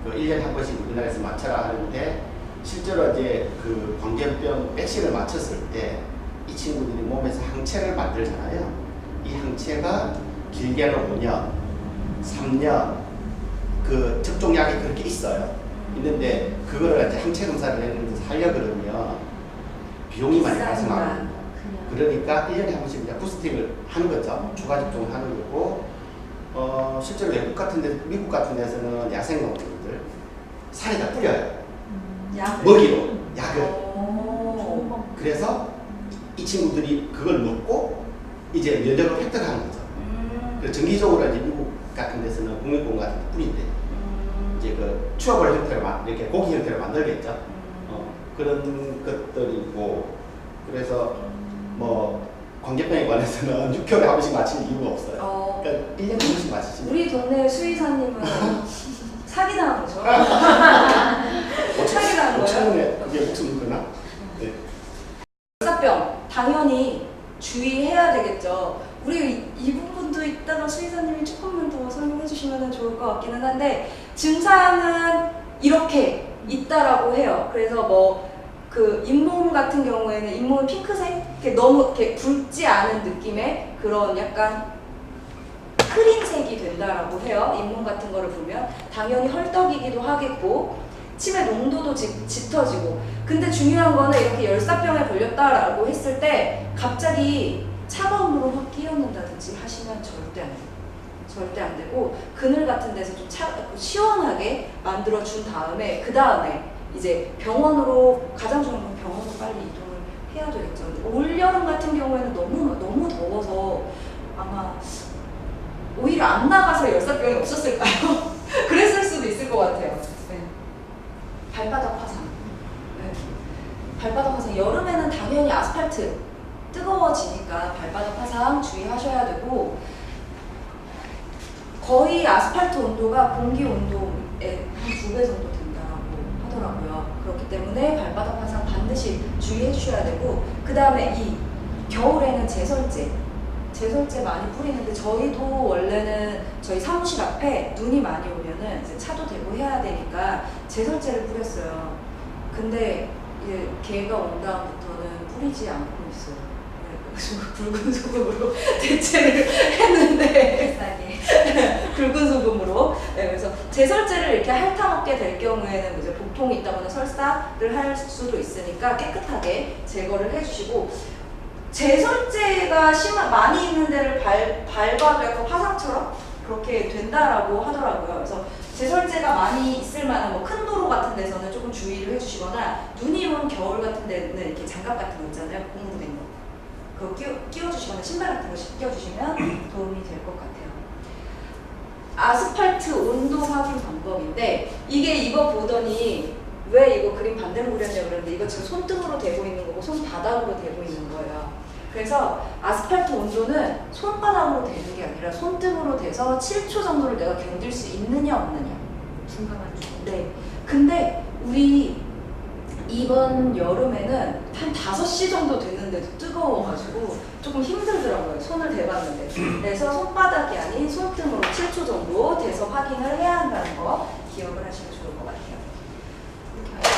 그 1년에 한 번씩 우리나라에서 맞춰라 하는데 실제로 이제 그 광견병 백신을 맞췄을 때 이 친구들이 몸에서 항체를 만들잖아요. 이 항체가 길게는 5년, 3년 그 접종약이 그렇게 있어요. 있는데 그거를 이제 항체 검사를 했는데 하려 그러면 비용이 많이 발생합니다. 그러니까 1년에 한 번씩 이제 부스팅을 하는 거죠. 추가 접종을 하는 거고, 실제로 외국 같은 데, 미국 같은 데서는 야생동물들 살이 다 뿌려요. 먹이로, 약을. 오. 그래서 이 친구들이 그걸 먹고 이제 면역을 획득하는 거죠. 그래서 정기적으로 이제 미국 같은 데서는 국립공원 같은 데 뿌린대. 이제 그 추어볼 형태로 이렇게 고기 형태로 만들겠죠. 그런 것들이고, 그래서 뭐 광견병에 관해서는 6개월에 한 번씩 맞힐 이유가 없어요. 그러니까 1년에 한 번씩 맞히시면 우리 동네 수의사님은 사기당한 거죠? 사기당한 거예요? 5,000원에 그게 목숨을 거나? 네. 열사병 당연히 주의해야 되겠죠. 우리 이 부분도 이따가 수의사님이 조금만 더 설명해 주시면 좋을 것 같기는 한데 증상은 이렇게 있다라고 해요. 그래서 뭐 그 잇몸 같은 경우에는 잇몸은 핑크색, 이렇게 너무 이렇게 붉지 않은 느낌의 그런 약간 크림색이 된다라고 해요. 잇몸 같은 거를 보면 당연히 헐떡이기도 하겠고 침의 농도도 짙어지고. 근데 중요한 거는 이렇게 열사병에 걸렸다라고 했을 때 갑자기 차가운 물을 확 끼얹는다든지 하시면 절대 안 돼요. 절대 안 되고 그늘 같은 데서 좀 시원하게 만들어 준 다음에 그 다음에 이제 병원으로, 가장 중요한 건 병원으로 빨리 이동을 해야 되겠죠. 근데 올여름 같은 경우에는 너무 더워서 아마 오히려 안 나가서 열사병이 없었을까요? 그랬을 수도 있을 것 같아요. 네. 발바닥 화상. 네. 발바닥 화상. 여름에는 당연히 아스팔트 뜨거워지니까 발바닥 화상 주의하셔야 되고, 거의 아스팔트 온도가 공기 온도 한 2배 정도 된다고 하더라고요. 그렇기 때문에 발바닥 화상 반드시 주의해 주셔야 되고, 그 다음에 이 겨울에는 제설제 많이 뿌리는데, 저희도 원래는 저희 사무실 앞에 눈이 많이 오면은 이제 차도 대고 해야 되니까 제설제를 뿌렸어요. 근데 이제 개가 온 다음부터는 뿌리지 않고 있어요. 그래서 붉은 소금으로 대체를 했는데 비싸게. 붉은 소금으로. 네, 그래서 제설제를 이렇게 핥아먹게 될 경우에는 이제 복통이 있다거나 설사를 할 수도 있으니까 깨끗하게 제거를 해주시고, 제설제가 많이 있는 데를 밟아도 약간 화상처럼 그렇게 된다라고 하더라고요. 그래서 제설제가 많이 있을 만한 뭐 큰 도로 같은 데서는 조금 주의를 해주시거나, 눈이 온 겨울 같은 데는 이렇게 장갑 같은 거 있잖아요. 고무로 된 거. 그거 끼워주시거나 신발 같은 거 끼워주시면 도움이 될 것 같아요. 아스팔트 온도 확인 방법인데, 이게 이거 보더니 왜 이거 그림 반대로 그렸냐 그러는데, 이거 지금 손등으로 대고 있는 거고 손바닥으로 대고 있는 거예요. 그래서 아스팔트 온도는 손바닥으로 대는 게 아니라 손등으로 대서 7초 정도를 내가 견딜 수 있느냐 없느냐. 중간만 주. 네. 근데 우리 이번 여름에는 한 5시 정도 됐는데도 뜨거워가지고 조금 힘들더라고요. 손을 대봤는데. 그래서 손바닥이 아닌 손등으로 7초 정도 대서 확인을 해야 한다는 거 기억을 하시면 좋을 것 같아요. 이렇게 하죠.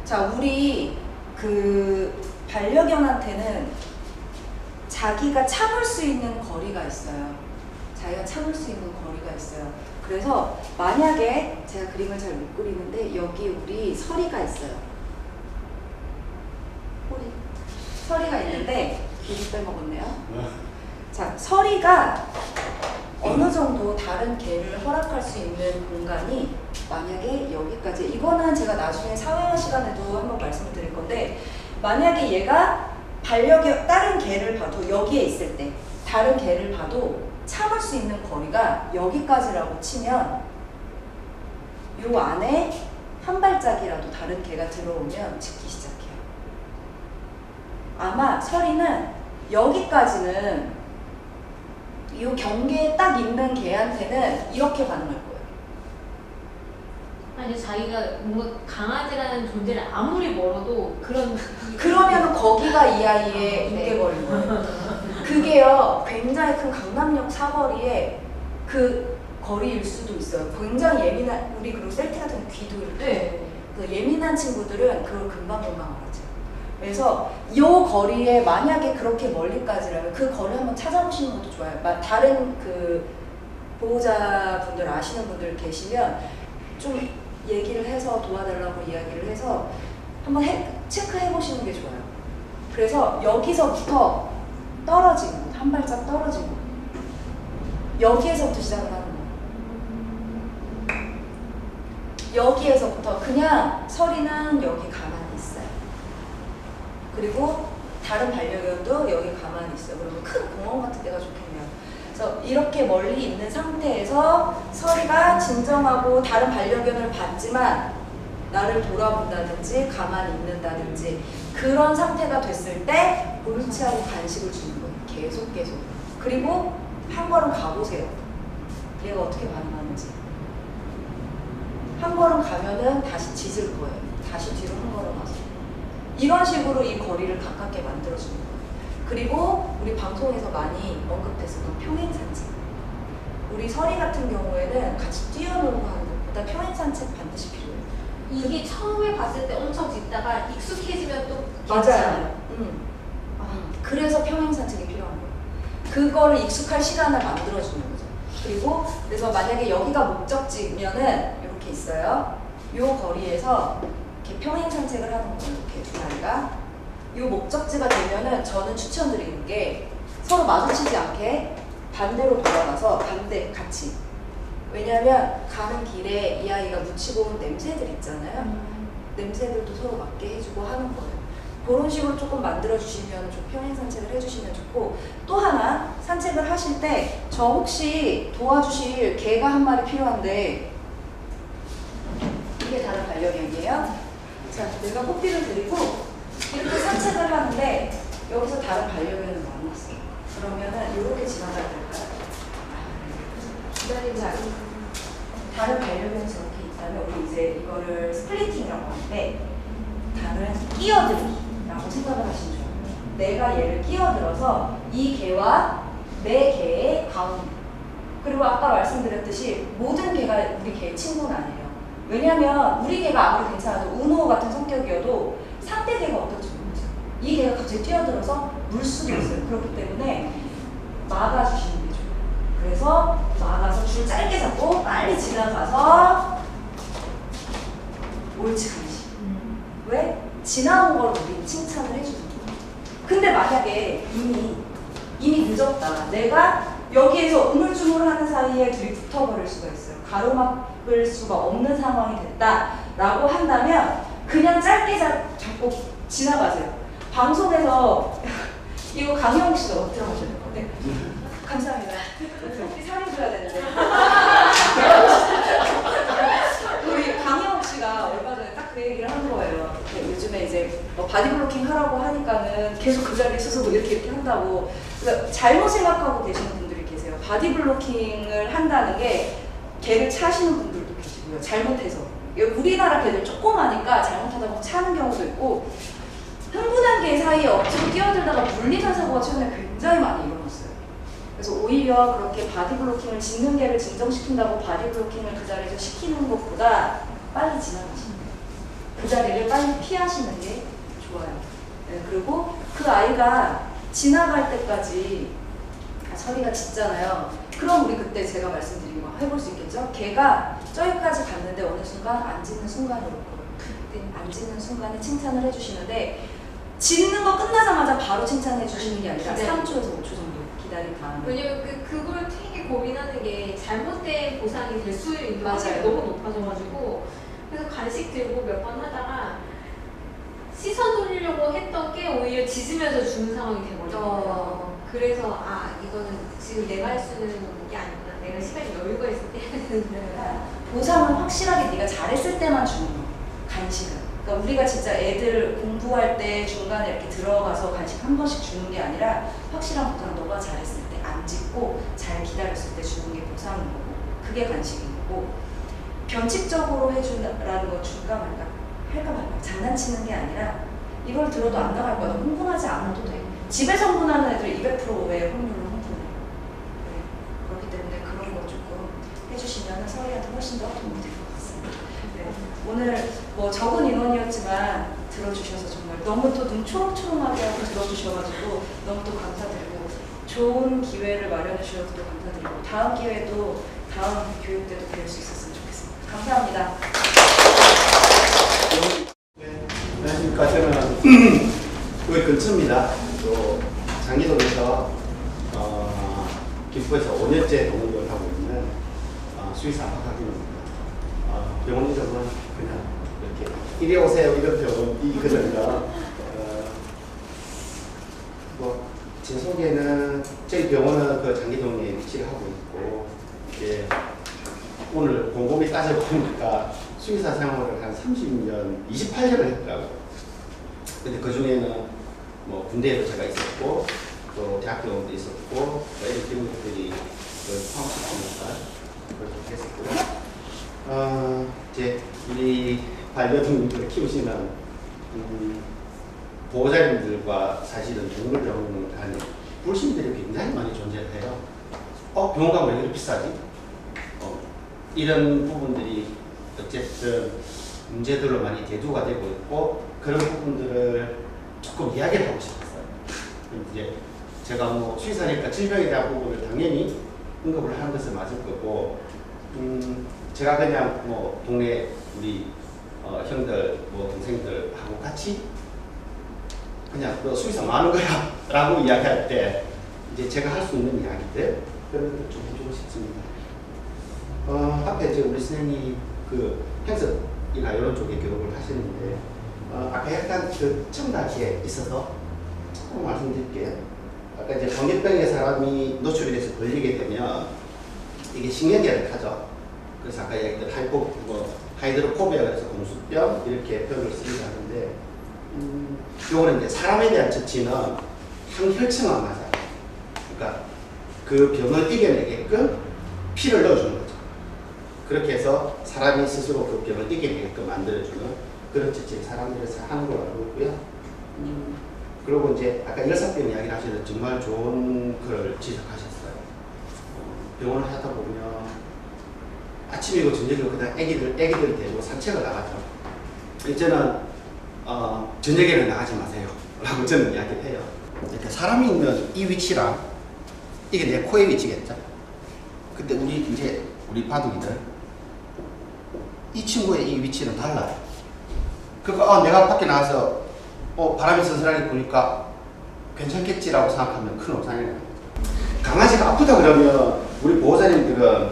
자, 우리 반려견한테는 자기가 참을 수 있는 거리가 있어요. 자기가 참을 수 있는 거리가 있어요. 그래서 만약에 제가 그림을 잘 못 그리는데, 여기 우리 서리가 있어요. 서리가 있는데 귀를 빼먹었네요. 자, 서리가 어느 정도 다른 개를 허락할 수 있는 공간이 만약에 여기까지, 이거는 제가 나중에 사회화 시간에도 한번 말씀을 드릴 건데, 만약에 얘가 다른 개를 봐도, 여기에 있을 때 다른 개를 봐도 참을 수 있는 거리가 여기까지라고 치면, 요 안에 한 발짝이라도 다른 개가 들어오면 짖기 시작해요. 아마 서리는 여기까지는, 요 경계에 딱 있는 개한테는 이렇게 반응할 거예요. 아니, 자기가 뭔가 강아지라는 존재를 아무리 멀어도 그러면 거기가 이 아이의 인계 거리인 거예요. 그게요, 굉장히 큰 강남역 사거리에 그 거리일 수도 있어요. 굉장히 예민한, 우리 그리고 셀티 같은 경우 귀도 이렇게 예민한 친구들은 그걸 금방 알아채요. 그래서 이 거리에 만약에 그렇게 멀리까지라면 그 거리 한번 찾아보시는 것도 좋아요. 다른 그 보호자분들 아시는 분들 계시면 좀 얘기를 해서 도와달라고 이야기를 해서 한번 체크해 보시는 게 좋아요. 그래서 여기서부터 떨어지는 것, 한 발짝 떨어지는 것, 여기에서부터 시작을 하는 거예요. 여기에서부터 그냥 서리는 여기 가만히 있어요. 그리고 다른 반려견도 여기 가만히 있어요. 그러면 큰 공원 같은 데가 좋겠네요. 그래서 이렇게 멀리 있는 상태에서 서리가 진정하고 다른 반려견을 봤지만 나를 돌아본다든지 가만히 있는다든지 그런 상태가 됐을 때 옳지 않은 간식을 주는 거예요. 계속. 그리고 한 걸음 가보세요. 얘가 어떻게 반응하는지. 한 걸음 가면은 다시 짖을 거예요. 다시 뒤로 한 걸음 와서. 이런 식으로 이 거리를 가깝게 만들어주는 거예요. 그리고 우리 방송에서 많이 언급됐었던 평행산책. 우리 서리 같은 경우에는 같이 뛰어놀고 하는 것보다 평행산책 반드시 필요해요. 이게 처음에 봤을 때 엄청 짖다가 익숙해지면 또 맞아요. 괜찮아요. 그래서 평행산책이 필요한 거예요. 그거를 익숙할 시간을 만들어주는 거죠. 그리고 그래서 만약에 여기가 목적지면은 이렇게 있어요. 요 거리에서 이렇게 평행산책을 하는 거예요. 이렇게 두 마리가. 요 목적지가 되면은 저는 추천드리는 게 서로 마주치지 않게 반대로 돌아가서 같이. 왜냐하면 가는 길에 이 아이가 묻히고 온 냄새들 있잖아요. 냄새들도 서로 맡게 해주고 하는 거예요. 그런 식으로 조금 만들어주시면 좀 평행 산책을 해주시면 좋고, 또 하나 산책을 하실 때 저 혹시 도와주실 개가 한 마리 필요한데, 이게 다른 반려견이에요. 자, 내가 뽀삐를 드리고 이렇게 산책을 하는데 여기서 다른 반려견을 만났어요. 그러면은 이렇게 지나가야 될까요? 기다리자. 다른 반려견이 저렇게 있다면 우리 이제 이거를 스플리팅이라고 하는데 다른 끼어들기라고 생각을 하시면 좋아요. 내가 얘를 끼어들어서 이 개와 내 개의 가운데. 그리고 아까 말씀드렸듯이 모든 개가 우리 개의 친구는 아니에요. 왜냐하면 우리 개가 아무리 괜찮아도 우노 같은 성격이어도 상대 개가 어떨지 모르죠. 이 개가 갑자기 뛰어들어서 물 수도 있어요. 그렇기 때문에 막아주시는 게 좋아요. 그래서 막아서 줄 짧게 잡고 빨리 지나가서 옳지 간식. 왜? 지나온 걸 우리 칭찬을 해주는 거예요. 근데 만약에 이미 늦었다. 내가 여기에서 우물쭈물하는 사이에 둘이 붙어버릴 수가 있어요. 가로막을 수가 없는 상황이 됐다라고 한다면 그냥 짧게 잡고 지나가세요. 방송에서 이거 강영욱 씨가 들어가셔야 될 것 같아요. 감사합니다. 우리 사진 줘야 되는데. 우리 강영욱 씨가 얼마 전에 딱 그 얘기를 한 거예요. 요즘에 이제 바디블로킹 하라고 하니까는 계속 그 자리에 서서 이렇게 한다고. 그러니까 잘못 생각하고 계시는 분들이 계세요. 바디블로킹을 한다는 게 개를 차시는 분들도 계시고요. 잘못해서. 우리나라 개들 조그마니까 잘못하다 보면 차는 경우도 있고 흥분한 개 사이에 억지로 뛰어들다가 물리는 사고가 최근에 굉장히 많이 일어났어요. 그래서 오히려 그렇게 바디블로킹을 짖는 개를 진정시킨다고 바디블로킹을 그 자리에서 시키는 것보다 빨리 지나가시는 거예요. 그 자리를 빨리 피하시는 게 좋아요. 네, 그리고 그 아이가 지나갈 때까지 소리가 짖잖아요. 그럼 우리 그때 제가 말씀드린 거 해볼 수 있겠죠? 걔가 저기까지 갔는데 어느 순간 안 짖는 순간이 올 거예요. 그때 안 짖는 순간에 칭찬을 해주시는데 짖는 거 끝나자마자 바로 칭찬해 주시는 게 아니라 3초에서 5초 정도 기다린 다음에. 왜냐면 그걸 되게 고민하는 게 잘못된 보상이 될 수 있는 확률이 맞아요. 너무 높아져가지고 그래서 간식 들고 몇 번 하다가 시선 돌리려고 했던 게 오히려 짖으면서 주는 상황이 돼버려요. 그래서 이거는 지금 내가 할 수 있는 게 아니구나. 내가 시간이 여유가 있을 때 해야 되는데. 보상은 확실하게 네가 잘했을 때만 주는 거. 간식은. 그러니까 우리가 진짜 애들 공부할 때 중간에 이렇게 들어가서 간식 한 번씩 주는 게 아니라 확실한 보상. 너가 잘했을 때 안 짖고 잘 기다렸을 때 주는 게 보상인 거고 그게 간식인 거고 변칙적으로 해주라는 거 줄까 말까 할까 말까 장난치는 게 아니라 이걸 들어도 안 나갈 거야. 너 흥분하지 않아도 돼. 집에서 흥분하는 애들이 200%의 확률로 흥분해요. 네. 그렇기 때문에 그런 거 조금 해주시면 서희한테 훨씬 더 도움이 될 것 같습니다. 네. 오늘 뭐 적은 인원이었지만 들어주셔서 정말 너무 또 눈 초록초록하게 하고 들어주셔가지고 너무 또 감사드리고 좋은 기회를 마련해 주셔서 또 감사드리고 다음 기회도 다음 교육 때도 뵐 수 있었으면 좋겠습니다. 감사합니다. 네, 안녕하십니까. 저는 거기 근처입니다. 또 장기동에서 기부에서 5년째 동업을 하고 있는 수의사 박학입니다. 병원 이름은 그냥 이렇게 이리 오세요 이런 병원이거든요. 제 소개는 저희 병원은 그 장기동에 위치를 하고 있고 이제 오늘 곰곰이 따져보니까 수의사 생활을 한 30년, 28년을 했더라고요. 근데 그 중에는 뭐 군대에도 제가 있었고 또 대학교도 있었고 또 애들 키우는 것들이 포함시키니까 그렇게 했었고요. 이제 우리 반려동물들을 키우시는 보호자님들과 사실은 동물병원에 불신들이 굉장히 많이 존재해요. 병원 가면 왜 이렇게 비싸지? 이런 부분들이 어쨌든 문제들로 많이 대두가 되고 있고 그런 부분들을 조금 이야기를 하고 싶었어요. 이제 제가 뭐 수의사니까 질병에 대한 부분을 당연히 언급을 하는 것은 맞을 거고 제가 그냥 뭐 동네 우리 형들 뭐 동생들하고 같이 그냥 너 수의사 뭐 하는 거야 라고 이야기할 때 이제 제가 할 수 있는 이야기들 그런 것들 좀 해주고 싶습니다. 앞에 이제 우리 선생님이 그 행석이나 이런 쪽에 교육을 하시는데 아까 약간 그 첨단기에 있어서 조금 말씀드릴게요. 아까 이제 광견병에 사람이 노출이 돼서 걸리게 되면 이게 신경계를 타죠. 그래서 아까 얘기했던 하이드로포비아 그래서 공수병 이렇게 병을 쓰기도 하는데 요거는 이제 사람에 대한 처치는 항혈청만 맞아요. 그러니까 그 병을 이겨내게끔 피를 넣어주는 거죠. 그렇게 해서 사람이 스스로 그 병을 이겨내게끔 만들어주는 그런 처치를 사람들에서 하는 걸로 알고 있고요. 그리고 이제 아까 열사병 이야기를 하셔서 정말 좋은 걸 지적하셨어요. 병원을 하다 보면 아침이고 저녁이고 그냥 애기들 데리고 산책을 나가죠. 저는 저녁에는 나가지 마세요 라고 저는 이야기를 해요. 이렇게 사람이 있는 이 위치랑 이게 내 코의 위치겠죠. 근데 우리 바둑이들 이 친구의 이 위치는 달라요. 그러니까 내가 밖에 나가서 바람이 선선하게 부니까 괜찮겠지라고 생각하면 큰 오산이에요. 강아지가 아프다 그러면 우리 보호자님들은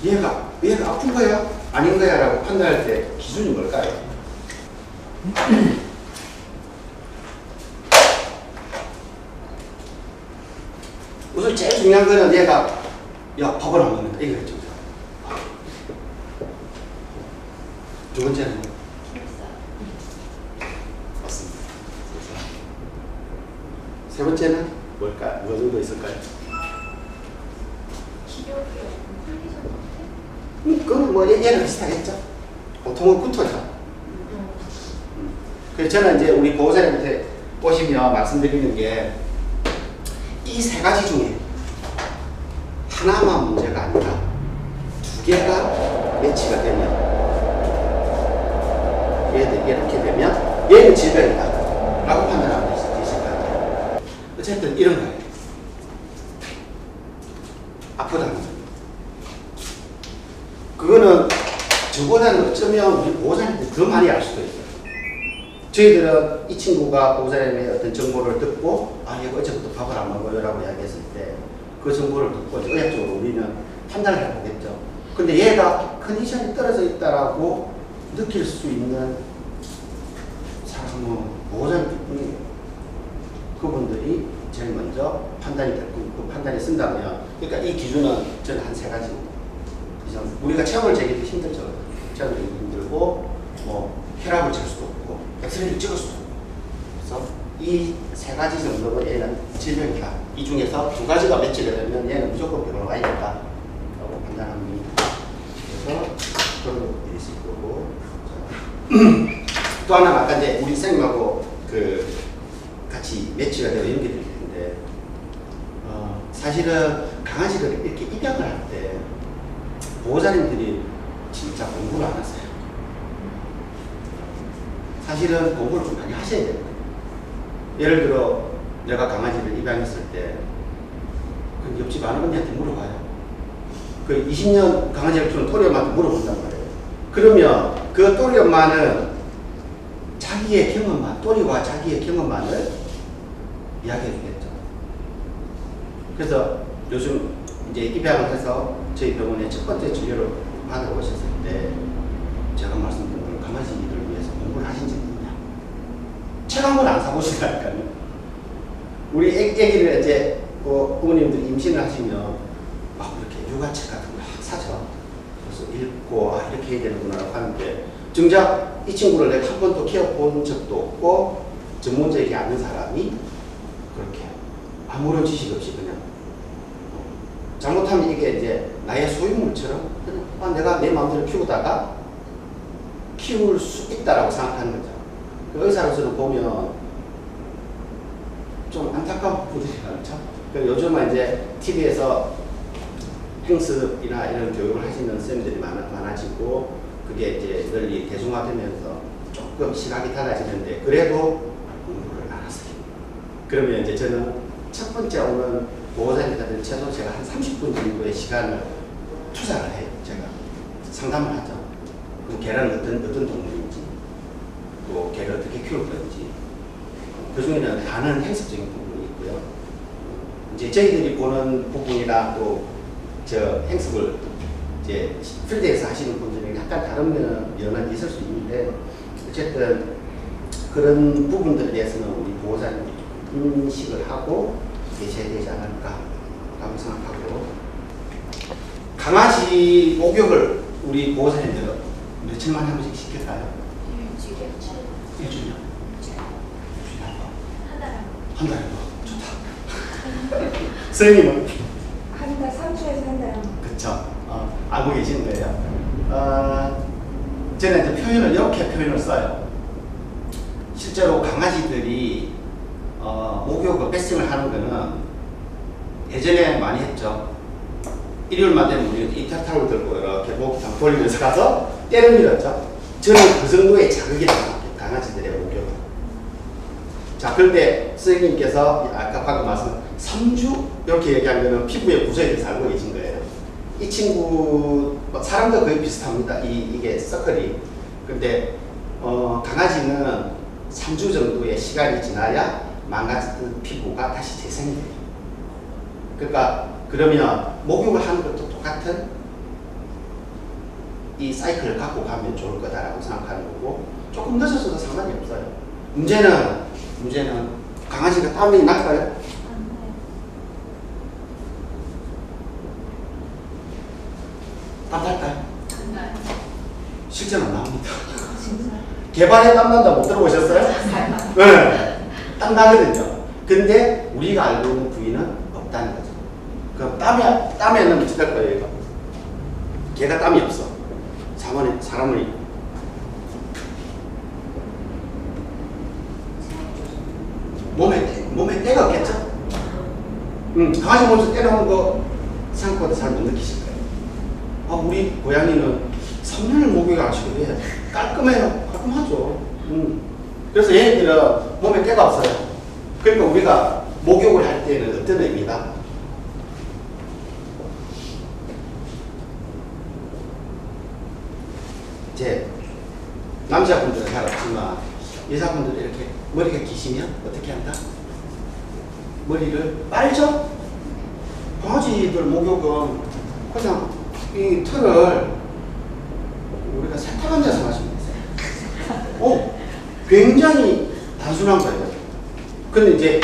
얘가 아픈 거야? 아닌 거야? 라고 판단할 때 기준이 뭘까요? 우선 제일 중요한 거는 얘가 밥을 안 먹는다 이거겠죠. 두 번째는 맞습니다. 세 번째는 뭘까? 뭐가 정도 있을까요? 기력이 없고 컨디션 그건 뭐 얘랑 비슷하겠죠. 보통은 구토죠. 그래서 저는 이제 우리 보호자님한테 오시면 말씀드리는 게 이 세 가지 중에 하나만 문제가 아니라 두 개가 매치가 되면 이렇게 되면 얘는 질병이다 라고 판단하면 되실 것 같아요. 어쨌든 이런 거예요. 아프다는 거. 그거는 저보다는 어쩌면 우리 보호자님들 더 많이 알 수도 있어요. 저희들은 이 친구가 보호자님의 어떤 정보를 듣고 얘가 어제부터 밥을 안 먹어요 라고 이야기했을 때 그 정보를 듣고 의학적으로 우리는 판단을 해보겠죠. 근데 얘가 컨디션이 떨어져 있다라고 느낄 수 있는 사람은 보호자님들 뿐이에요. 그분들이 제일 먼저 판단이 됐고 그 판단이 쓴다면 그러니까 이 기준은 저는 한 세 가지 이상 우리가 체험을 재기도 힘들죠. 체험을 재기도 힘들고 혈압을 잴 수도 없고 엑스레이를 찍을 수도 없고 그래서 이 세 가지 정도는 얘는 질병이다. 이 중에서 두 가지가 매치가 되면 얘는 무조건 병원에 와야 된다 라고 판단합니다. 그래서 그런 것들이 있을 거고 또 하나는 아까 이제 우리 선생님하고 같이 매치가 되어 연결될 텐데 사실은 강아지를 이렇게 입양을 할 때 보호자님들이 진짜 공부를 안 하세요. 사실은 공부를 좀 많이 하셔야 돼요. 예를 들어 내가 강아지를 입양했을 때 그 옆집 아는 언니한테 물어봐요. 그 20년 강아지를 키우는 또리 엄마한테 물어본단 말이에요. 그러면 그 또리 엄마는 자기의 경험만, 또리와 자기의 경험만을 이야기해 주겠죠. 그래서 요즘 이제 입양을 해서 저희 병원에 첫 번째 진료를 받으러 오셨을 때 제가 말씀드린 건 강아지를 위해서 공부를 하신 적이 있냐? 책 한 권 안 사보시다니까요. 우리 애기를 이제 부모님들이 임신을 하시면 막 이렇게 육아책 같은 거 막 사죠. 그래서 읽고 이렇게 해야 되는구나 하는데 정작 이 친구를 내가 한 번도 키워본 적도 없고 전문적이지 않은 사람이 그렇게 아무런 지식 없이 그냥 잘못하면 이게 이제 나의 소유물처럼 그냥 내가 내 마음대로 키우다가 키울 수 있다라고 생각하는 거죠. 의사로서는 보면 좀 안타까운 부분들이 많죠. 요즘은 이제 TV에서 행습이나 이런 교육을 하시는 선생님들이 많아지고 그게 이제 널리 대중화되면서 조금 시각이 달라지는데 그래도 공부를 안 하세요. 그러면 이제 저는 첫 번째 오는 보호자님들한테 최소 제가 한 30분 정도의 시간을 투자를 해요. 제가 상담을 하죠. 그럼 걔는 어떤 동물인지 또 걔를 어떻게 키울 건지 그 중에는 다른 행습적인 부분이 있고요. 이제 저희들이 보는 부분이나 또 저 행습을 이제 필드에서 하시는 분들이 약간 다른 면은 있을 수 있는데 어쨌든 그런 부분들에 대해서는 우리 보호자님들이 조금 인식을 하고 계셔야 되지 않을까라고 생각하고 강아지 목욕을 우리 보호자님들은 며칠 만에 한 번씩 시킬까요? 일주일에 일주일이요? 한 달에 한 달에 좋다. 선생님은? 한 달 3주에서 한 달에 한 번. 그쵸. 알고 계시는 거예요. 저는 이제 표현을 이렇게 표현을 써요. 실제로 강아지들이 목욕을 패싱을 하는 거는 예전에 많이 했죠. 일요일만 되면 우리 이탈타올 들고 이렇게 목욕탕 돌리면서 가서 때를 밀었죠. 저는 그 정도의 자극이 나요. 강아지들의 목욕은. 자, 그런데 선생님께서 아까 방금 말씀 3주 이렇게 얘기한 거는 피부의 구조에 대해서 알고 계신 거예요. 이 친구 사람도 거의 비슷합니다. 이게 서클이. 근데 강아지는 3주 정도의 시간이 지나야 망가졌던 피부가 다시 재생이 돼요. 그러니까 그러면 목욕을 하는 것도 똑같은 이 사이클을 갖고 가면 좋을 거다라고 생각하는 거고, 조금 늦어서도 상관이 없어요. 문제는 강아지가 땀이 날까요? 땀 날까요? 실제로 나옵니다. 개발에 땀 난다 못 들어보셨어요? 네. 땀 나거든요. 근데 우리가 알고 있는 부위는 없다는 거죠. 그럼 땀에는 미칠 거예요, 이거. 걔가 땀이 없어. 사람을 몸에 때가 없겠죠? 강아지 몸에서 때려오는 거 생각보다 잘 못 느끼실 거예요. 우리 고양이는 3년을 목욕을 안 시고 왜 깔끔해요. 깔끔하죠. 그래서 얘네들은 몸에 때가 없어요. 그러니까 우리가 목욕을 할 때는 어떤 의미다? 이제 남자분들은 잘 없지만 여자분들은 이렇게 머리가 기시면 어떻게 한다? 머리를 빨죠? 강아지들 목욕은 그냥 이 털을 우리가 세탁하면서 마시면 되세요. 굉장히 단순한 거예요. 근데 이제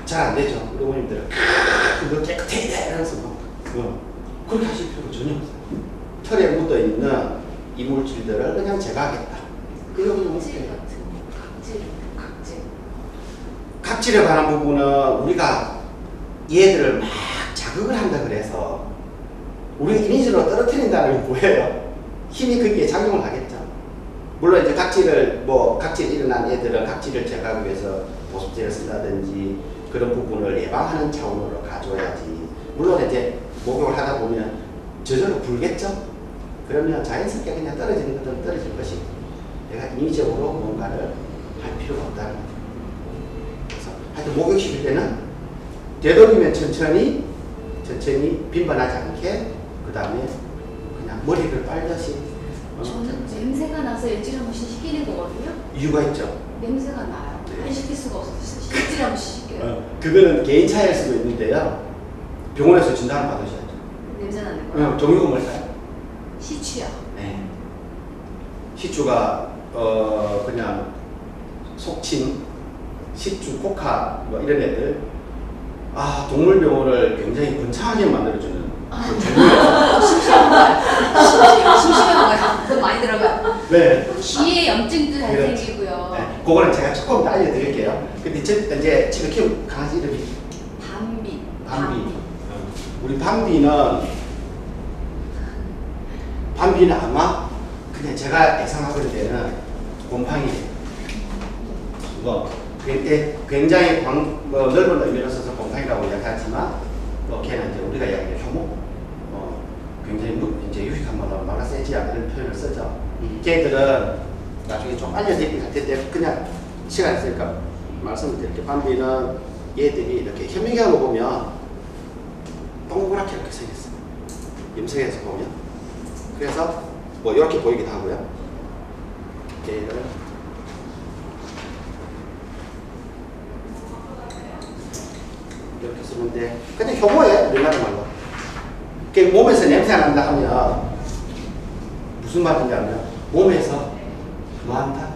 잘 안 되죠. 우리 어머님들은 그거 깨끗해 이러면서 그렇게 하실 필요가 전혀 없어요. 털에 묻어 있는 이물질들을 그냥 제거하겠다. 그리고 각질 같은 각질. 각질에 관한 부분은 우리가 얘들을 막 자극을 한다 그래서 우리가 이미지로 떨어뜨린다는 게 뭐예요? 힘이 거기에 작용을 하겠죠. 물론 이제 각질 일어난 애들은 각질을 제거하기 위해서 보습제를 쓴다든지 그런 부분을 예방하는 차원으로 가져야지. 물론 이제 목욕을 하다 보면 저절로 불겠죠. 그러면 자연스럽게 그냥 떨어지는 것들은 떨어질 것이고 내가 인위적으로 뭔가를 할 필요가 없다는 거죠. 그래서 하여튼 목욕시킬 때는 되도록이면 천천히 빈번하지 않게 그 다음에 그냥 머리를 빨듯이 저는 냄새가 나서 일주일에 한 번씩 시키는 거거든요. 이유가 있죠. 냄새가 나요. 네. 안 시킬 수가 없어서 일주일에 한 번씩 시켜요. 그거는 개인 차이일 수도 있는데요. 병원에서 진단을 받으셔야죠. 냄새 나는 거요? 종류가 뭘까요? 시추요. 네. 시추가 그냥 속침, 시추, 코카 뭐 이런 애들 동물병원을 굉장히 번창하게 만들어주는 종류예요. 심심한 거요. 돈 많이 들어가요. 네. 귀에 염증도 잘 그렇죠. 생기고요. 네. 그거는 제가 조금 더 알려드릴게요. 근데 이제 집에 키우는 강아지 이름이 밤비. 우리 밤비는 아마 그냥 제가 예상하는 데는 곰팡이에요. 굉장히 넓은 의미로 써서 곰팡이라고 이야기하지만 걔는 이제 우리가 이야기하는 효모, 굉장히 이제 유익한 거나 말라세지아 이런 표현을 쓰죠. 걔들은 나중에 좀 알려드릴 것 같은데 그냥 시간 있으니까 말씀을 드릴게요. 밤비는 얘들이 이렇게 현미경으로 보면 동그랗게 이렇게 생겼어요. 염색해서 보면. 그래서 뭐 이렇게 보이기도 하고요. 걔를 이렇게 쓰는데 그냥 효모예요. 우리나라 말로. 그 몸에서 냄새가 난다 하면 무슨 말이냐면 몸에서 뭐 한다?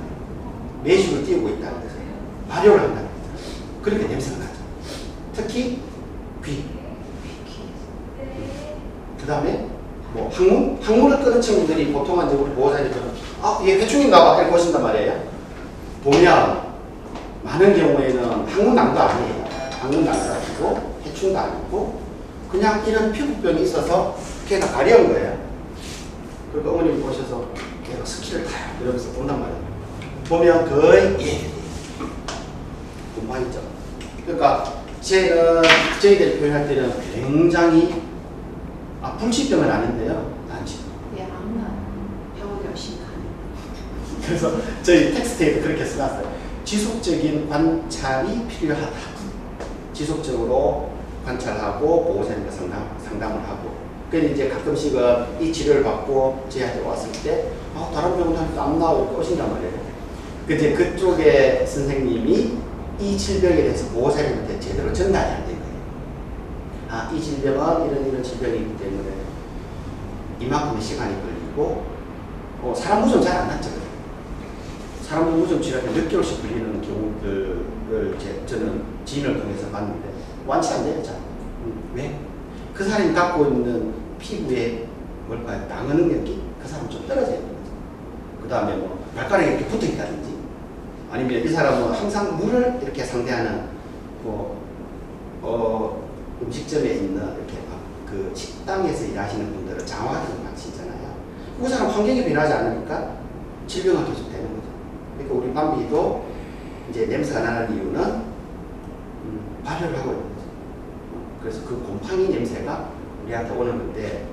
매식을 띄우고 있다는 거죠. 발효를 한다는 거죠. 그러니까 냄새가 나죠. 특히 귀. 그 다음에 뭐 항문을 끄는 친구들이 보통은 이제 우리 보호자님들은 얘 회충이 나와 이렇게 보신단 말이에요. 보면 많은 경우에는 항문낭도 아니에요. 항문낭도 아니고 해충도 아니고 그냥 이런 피부병이 있어서 걔가 가려운 거예요. 그러니까 어머님이 오셔서 계속 스킬을 타요. 이러면서 온단 말이에요. 보면 거의 곰팡이죠. 그러니까 저희들이 표현할 때는 굉장히 불치병은 아닌데요. 난치. 예, 아무나 병원 열심히 가는. 그래서 저희 텍스트에도 그렇게 써놨어요. 지속적인 관찰이 필요하다. 지속적으로 관찰하고 보호자님과 상담을 하고. 그래서 이제 가끔씩은 이 치료를 받고 저희한테 왔을 때 다른 병원한테 안 나오고 오신단 말이에요. 근데 그쪽에 선생님이 이 질병에 대해서 보호자님한테 제대로 전달이 안 된 거예요. 이 질병은 이런 질병이기 때문에 이만큼의 시간이 걸리고 사람 무좀 잘 안 낫죠. 사람 무좀 치료할 때 몇 개월씩 걸리는 경우들을 저는 지인을 통해서 봤는데 완치 안 돼요. 잘. 왜? 그 사람이 갖고 있는 피부에 뭘까요? 방어 능력이 그 사람 좀 떨어져 있는 거죠. 그 다음에 뭐 발가락에 이렇게 붙어 있다든지 아니면 이 사람은 항상 물을 이렇게 상대하는 음식점에 있는 이렇게 그 식당에서 일하시는 분들은 장화들을 많으시잖아요. 그 사람 환경이 변하지 않으니까 질병은 계속 되는 거죠. 그러니까 우리 밤비도 이제 냄새가 나는 이유는 발열을 하고 있는 거죠. 그래서 그 곰팡이 냄새가 우리한테 오는 건데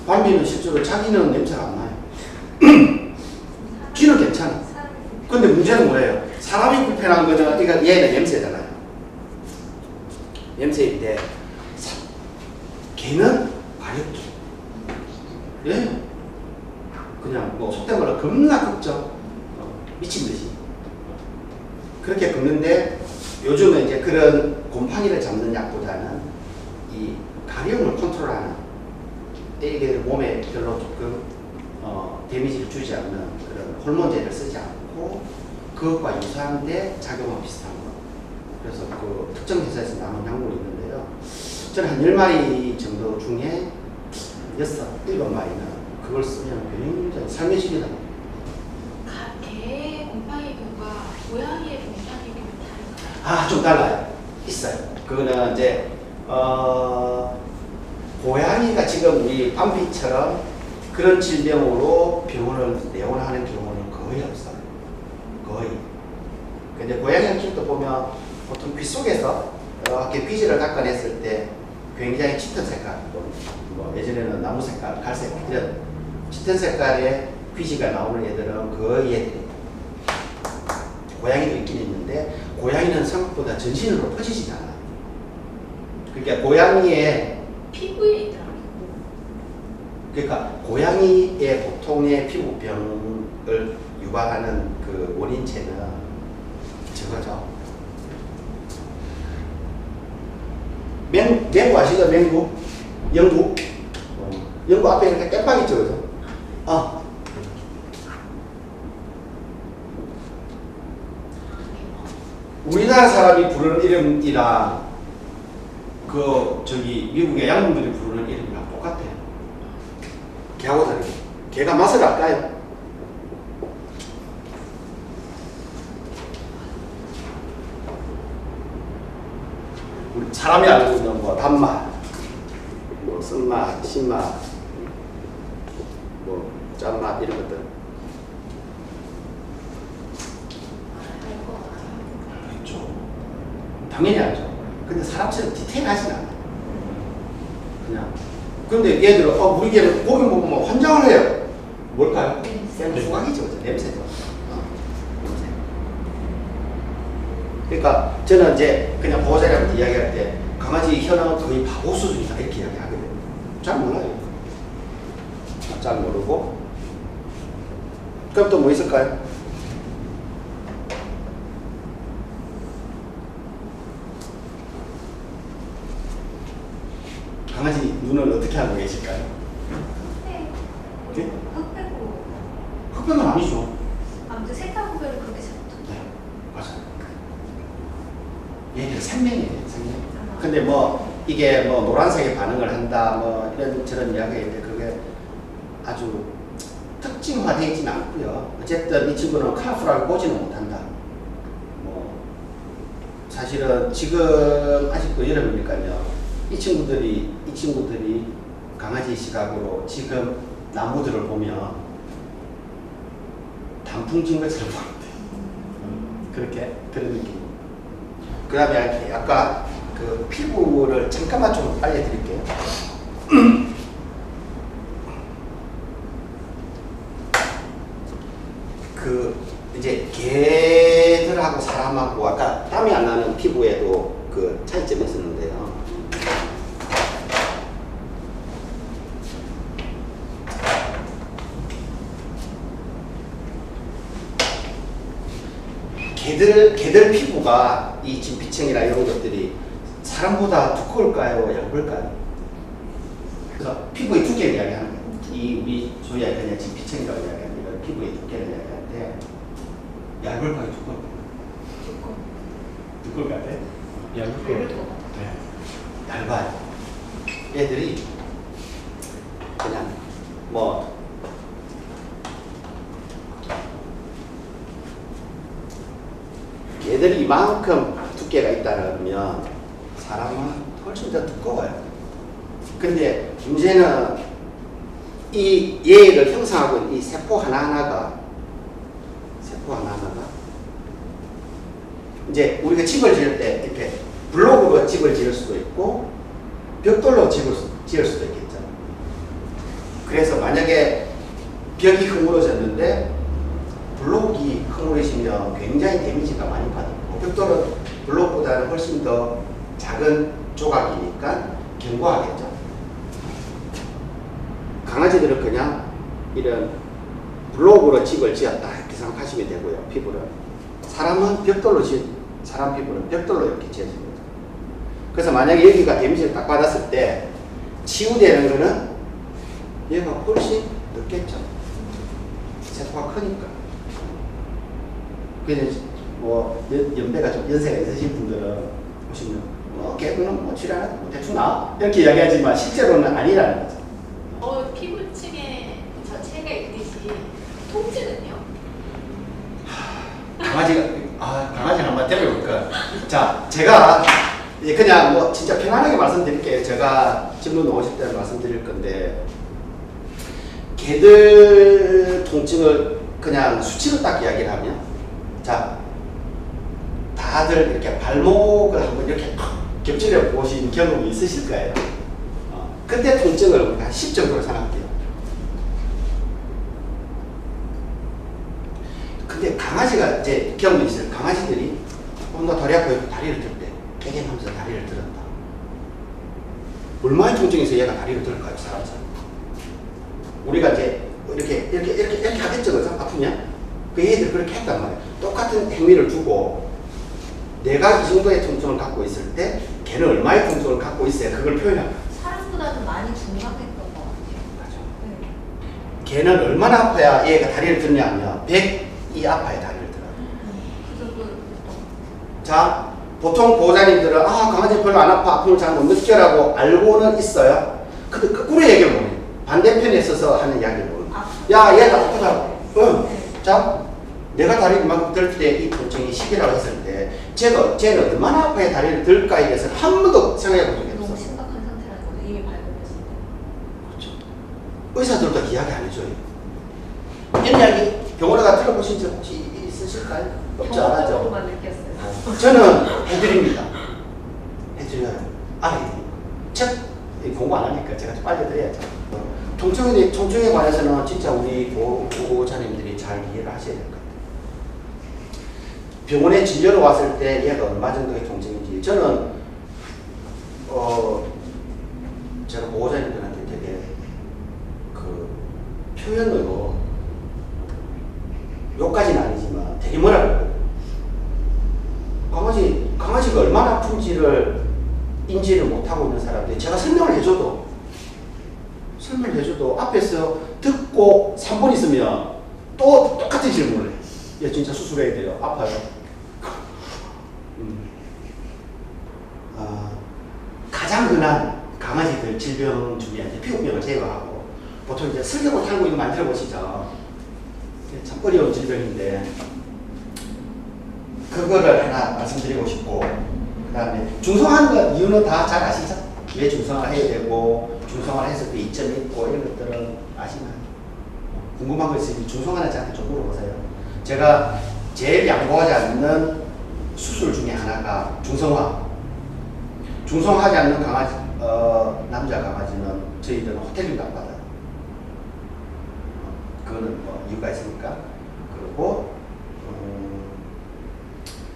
밤비는 실제로 자기는 냄새가 안 나요. 쥐는 괜찮아. 근데 문제는 뭐예요? 사람이 불편한 거는 얘는 냄새잖아요. 냄새인데 걔는 발효기. 예. 그냥 뭐 속된 말로 겁나 긁죠. 미친 듯이. 그렇게 긁는데 요즘은 이제 그런 곰팡이를 잡는 약보다는 이 가려움을 컨트롤하는 이게 몸에 별로 조금 데미지를 주지 않는 그런 호르몬제를 쓰지 않고 그것과 유사한데 작용은 비슷한 거. 그래서 그 특정 회사에서 나온 약물이 있는데요. 저는 한 10마리 정도 중에 6, 7마리는 그걸 쓰면 굉장히 삶의 질이다. 개의 곰팡이 경우가 고양이의 곰팡이 경우 다른가요? 좀 달라요. 있어요. 그거는 이제 고양이가 지금 우리 밤비처럼 그런 질병으로 병원을 내원하는 경우는 거의 없어요. 거의. 근데 고양이 키도 보면 보통 귀 속에서 이렇게 귀지를 닦아냈을 때 굉장히 짙은 색깔, 뭐 예전에는 나무 색깔, 갈색 이런 짙은 색깔의 귀지가 나오는 애들은 거의 애들이에요. 고양이도 있긴 있는데 고양이는 생각보다 전신으로 퍼지지 않아요. 그러니까 고양이의 피부에 있더라고요. 그러니까 고양이의 보통의 피부병을 유발하는 그 원인체는 저거죠. 맹구 아시죠? 맹구? 영구? 영구 앞에 이렇게 땜빵 있죠, 그죠? 우리나라 사람이 부르는 이름이랑 미국의 양놈들이 부르는 이름이랑 똑같아요. 개하고 다르게. 개가 맛을 알까요? 우리 사람이 알고 있는 뭐 단맛, 뭐 쓴맛, 신맛, 뭐 짠맛 이런 것들. 알죠. 당연히 알죠. 근데 사람처럼 디테일하진 않아요. 그냥. 근데 얘들은 우리 개는 고기 먹으면 환장을 해요. 뭘까요? 후각이죠. 냄새죠. 냄새. 그러니까 저는 이제 그냥 보호자님한테 이야기할 때 강아지 혀는 거의 바보 수준이다 이렇게 이야기하거든요. 잘 몰라요. 잘 모르고. 그럼 또 뭐 있을까요? 강아지 눈을 어떻게 하고 계실까요? 네? 흑백으로. 흑백은 아니죠. 아무튼 색깔 구별을 그렇게 잡죠. 네, 맞아요. 얘들 생명이에요, 생명. 근데 뭐 이게 뭐 노란색에 반응을 한다, 뭐 이런 저런 이야기가 있는데 그게 아주 특징화되어 있지는 않고요. 어쨌든 이 친구는 컬러풀하게 보지는 못한다. 뭐 사실은 지금 아직도 여름이니까요. 이 친구들이 강아지 시각으로 지금 나무들을 보면 단풍 진 것처럼 보는데 그렇게 그런 느낌. 그 다음에 아까 그 피부를 잠깐만 좀 알려드릴게요. 그 이제 개들하고 사람하고 아까 땀이 안 나는 피부에도 그 차이점이 있었는데요. 개들 피부가 이 진피층이나 이런 것들이 사람보다 두꺼울까요? 얇을까요? 그래서 피부의 두께를 이야기하는 거예요. 이 우리 소위 그냥 진피층이라고 이야기하는 이런 피부의 두께를 이야기하는데 얇을까요? 두꺼울까요? 두꺼울 것 같아요? 얇을 것 같아요. 네. 얇아요. 얘들이 그냥 뭐 얘들이 이만큼 두께가 있다면 사람은 훨씬 더 두꺼워요. 근데 문제는 이 얘를 형성하고 있는 이 세포 하나하나가 이제 우리가 집을 지을 때 이렇게 블록으로 집을 지을 수도 있고 벽돌로 지을 수도 있겠죠. 그래서 만약에 벽이 허물어졌는데 블록이 허물어지면 굉장히 데미지가 많이 받고 벽돌은 블록보다는 훨씬 더 작은 조각이니까 견고하겠죠. 강아지들은 그냥 이런 블록으로 집을 지었다 이렇게 생각하시면 되고요. 피부를 사람은 사람 피부는 벽돌로 이렇게 지어집니다. 그래서 만약에 여기가 데미지를 딱 받았을 때 치유되는 거는 얘가 훨씬 늦겠죠. 세포가 크니까. 그래서 뭐 연배가 좀 연세가 있으신 분들은 보시면 개그는 뭐 치료하는 뭐 대충 나 이렇게 이야기하지만 실제로는 아니라는 거죠. 피부층의 자체가 있듯이 통증은요? 강아지 한번 데려올까? 자, 제가 이제 그냥 뭐 진짜 편안하게 말씀드릴게요. 제가 질문 오실 때 말씀드릴 건데 개들 통증을 그냥 수치로 딱 이야기를 하면 자, 다들 이렇게 발목을 한번 이렇게 겹치려 보신 경험이 있으실 거예요. 그때 통증을 우리가 10 정도로 생각해요. 근데 강아지가 이제 경험이 있어요. 강아지들이 나 다리 아파요. 다리를 들 때 깨갱하면서 다리를 들었다. 얼마나 통증에서 얘가 다리를 들을까요? 사람처럼. 우리가 이제 이렇게 하겠죠. 그죠? 아프면? 그 얘들 그렇게 했단 말이에요. 똑같은 행위를 두고 내가 이 정도의 통증을 갖고 있을 때 걔는 얼마의 통증을 갖고 있어야 그걸 표현합니다. 사람보다는 많이 중각했던 것 같아요. 맞아. 네. 걔는 얼마나 아파야 얘가 다리를 드냐 하면 100이 아파야 다리를 들어요. 그래서 자, 보통 보호자님들은 강아지 별로 안 아파, 아픔을 잘 못 느껴라고 알고는 있어요. 근데 거꾸로 얘기를 못해요. 반대편에 있어서 하는 이야기를 못해요. 야, 얘가 아프다고. 응. 자, 내가 다리를 막 들 때 이 통증이 10이라고 했을 때 쟤는 얼마나 아파야 다리를 들까에 대해서 한 번도 생각해 본 적이 너무 없어요. 심각한 상태라는 거죠. 이미 발견했을 때. 그렇죠. 의사들도 이야기 안 해줘요. 이런 이야기 병원에 가 들어보신 적 혹시 있으실까요? 없지 않았죠? 경험적으로만 느꼈어요. 저는 해드립니다. 해드려요. 알아요. 책 공부 안 하니까 제가 좀 알려드려야죠. 통증에 관해서는 진짜 우리 보호자님들이 잘 이해를 하셔야 될 것 같아요. 병원에 진료를 왔을 때 얘가 얼마 정도의 통증인지 저는 제가 보호자님들한테 되게 그 표현으로 욕까지는 아니지만 되게 뭐라 그래요. 강아지가 얼마나 아픈지를 인지를 못하고 있는 사람들이 제가 설명을 해줘도 앞에서 듣고 3분 있으면 또 똑같은 질문을 해. 얘 진짜 수술해야 돼요. 아파요. 가장 흔한 강아지들 질병 중에 이제 피부병을 제거하고 보통 이제 슬개골 탈모 이거 만들어 보시죠. 참 어려운 질병인데 그거를 하나 말씀드리고 싶고 그 다음에 중성화하는 것 이유는 다 잘 아시죠? 왜 중성화를 해야 되고 중성화를 했을 때 이점이 있고 이런 것들은 아시죠? 하시나요? 궁금한 거 있으면 중성화나 저한테 좀 물어보세요. 제가 제일 양보하지 않는 수술 중에 하나가 중성화. 중성화하지 않는 강아지, 남자 강아지는 저희들은 호텔비도 안 받아요. 그거는 뭐 이유가 있으니까. 그리고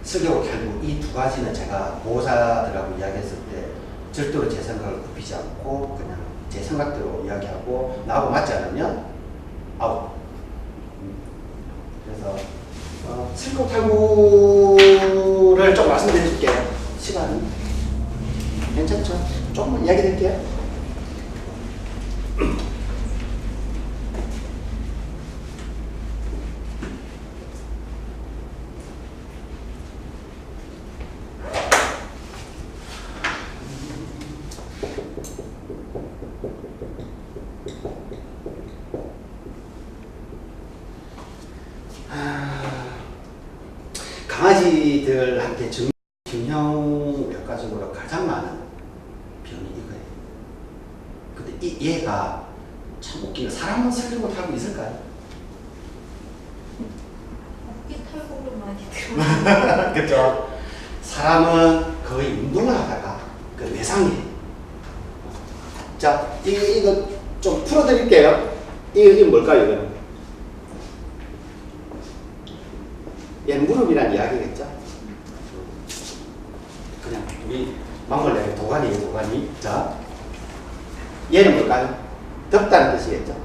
슬개골 탈구 이 두 가지는 제가 보호사들하고 이야기했을 때 절대로 제 생각을 굽히지 않고 그냥 제 생각대로 이야기하고 나하고 맞지 않으면 아웃. 그래서 슬개골 탈구를 좀 말씀드릴게요. 시간이 괜찮죠? 조금만 이야기 드릴게요. 강아지들한테 증형외과적으로 가장 많은 병이 이거예요. 근데 얘가 참 웃기게 사람은 슬개골 탈구 있을까요? 어깨 탈곡을 많이 들어요. 그렇죠. 사람은 거의 운동을 하다가 그 외상이에요. 자, 이거 좀 풀어드릴게요. 이게 뭘까요, 이거는? 얘는 무릎이란 이야기겠죠? 그냥 우리 막말로 도가니예요, 도가니. 자, 얘는 뭘까요? 덥다는 뜻이겠죠?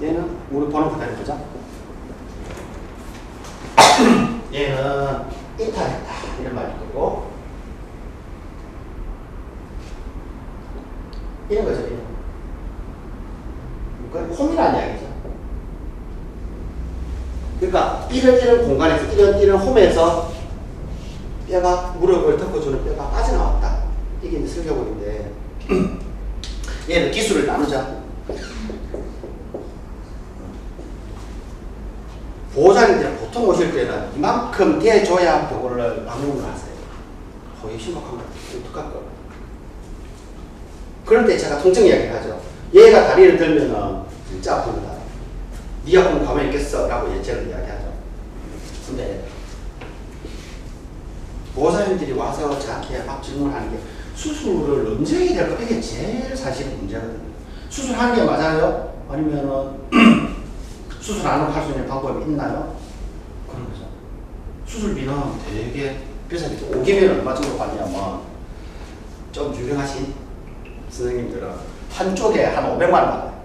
얘는 우리 보는 그대로 보자. 얘는 이탈했다 이런 말일 거고, 이런 거죠. 이런. 그건 홈이라는 이야기죠. 그러니까 이런 공간에서 이런 홈에서 뼈가 무릎을 덮어주는 뼈가 빠져나왔다. 이게 이제 슬개골인데 얘는 기술을 나누자. 보호자님들 보통 오실 때는 이만큼 대줘야 그거를 방문을 하세요. 거의 심각한 거 어떡할 거. 그럴 때 제가 통증 이야기를 하죠. 얘가 다리를 들면은 진짜 아픕니다. 네가 그럼 가만히 있겠어? 라고 예체를 이야기하죠. 근데 보호사님들이 와서 저한테 막 질문하는 게 수술을 언제 해야 될까? 이게 제일 사실은 문제거든요. 수술하는 게 맞아요? 아니면은 수술 안 하고 할 수 있는 방법이 있나요? 그런 거죠. 수술비는 되게 비싸죠. 5개면 얼마 정도 받냐면 좀 유명하신 선생님들은 한쪽에 한 500만 원 받아요.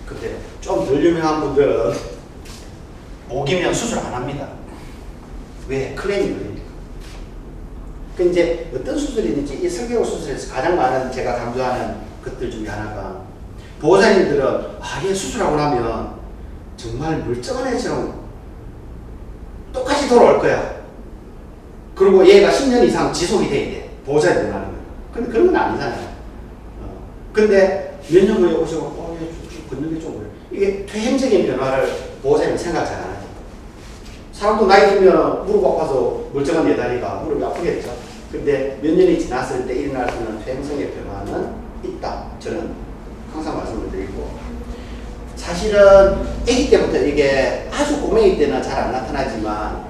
근데 좀 덜 유명한 분들은 5기면 수술 안 합니다. 왜? 클레임이 걸리니까. 그 이제 어떤 수술이든지 이 슬개골 수술에서 가장 많은 제가 강조하는 것들 중에 하나가 보호자님들은 얘 수술하고 나면 정말 멀쩡한 애처럼 똑같이 돌아올 거야. 그리고 얘가 10년 이상 지속이 돼야 돼. 보호자님들 하는 거. 근데 그런 건 아니잖아요. 근데 몇 년 후에 오시고 얘 걷는 게 좀 그래. 이게 퇴행적인 변화를 보호자님은 생각 잘 안 하죠. 사람도 나이 들면 무릎 아파서 멀쩡한 내 다리가 무릎이 아프겠죠. 근데 몇 년이 지났을 때 일어날 수 있는 퇴행성의 변화는 있다. 저는 항상 말씀을 드리고, 사실은 아기 때부터 이게 아주 꼬맹이 때는 잘 안 나타나지만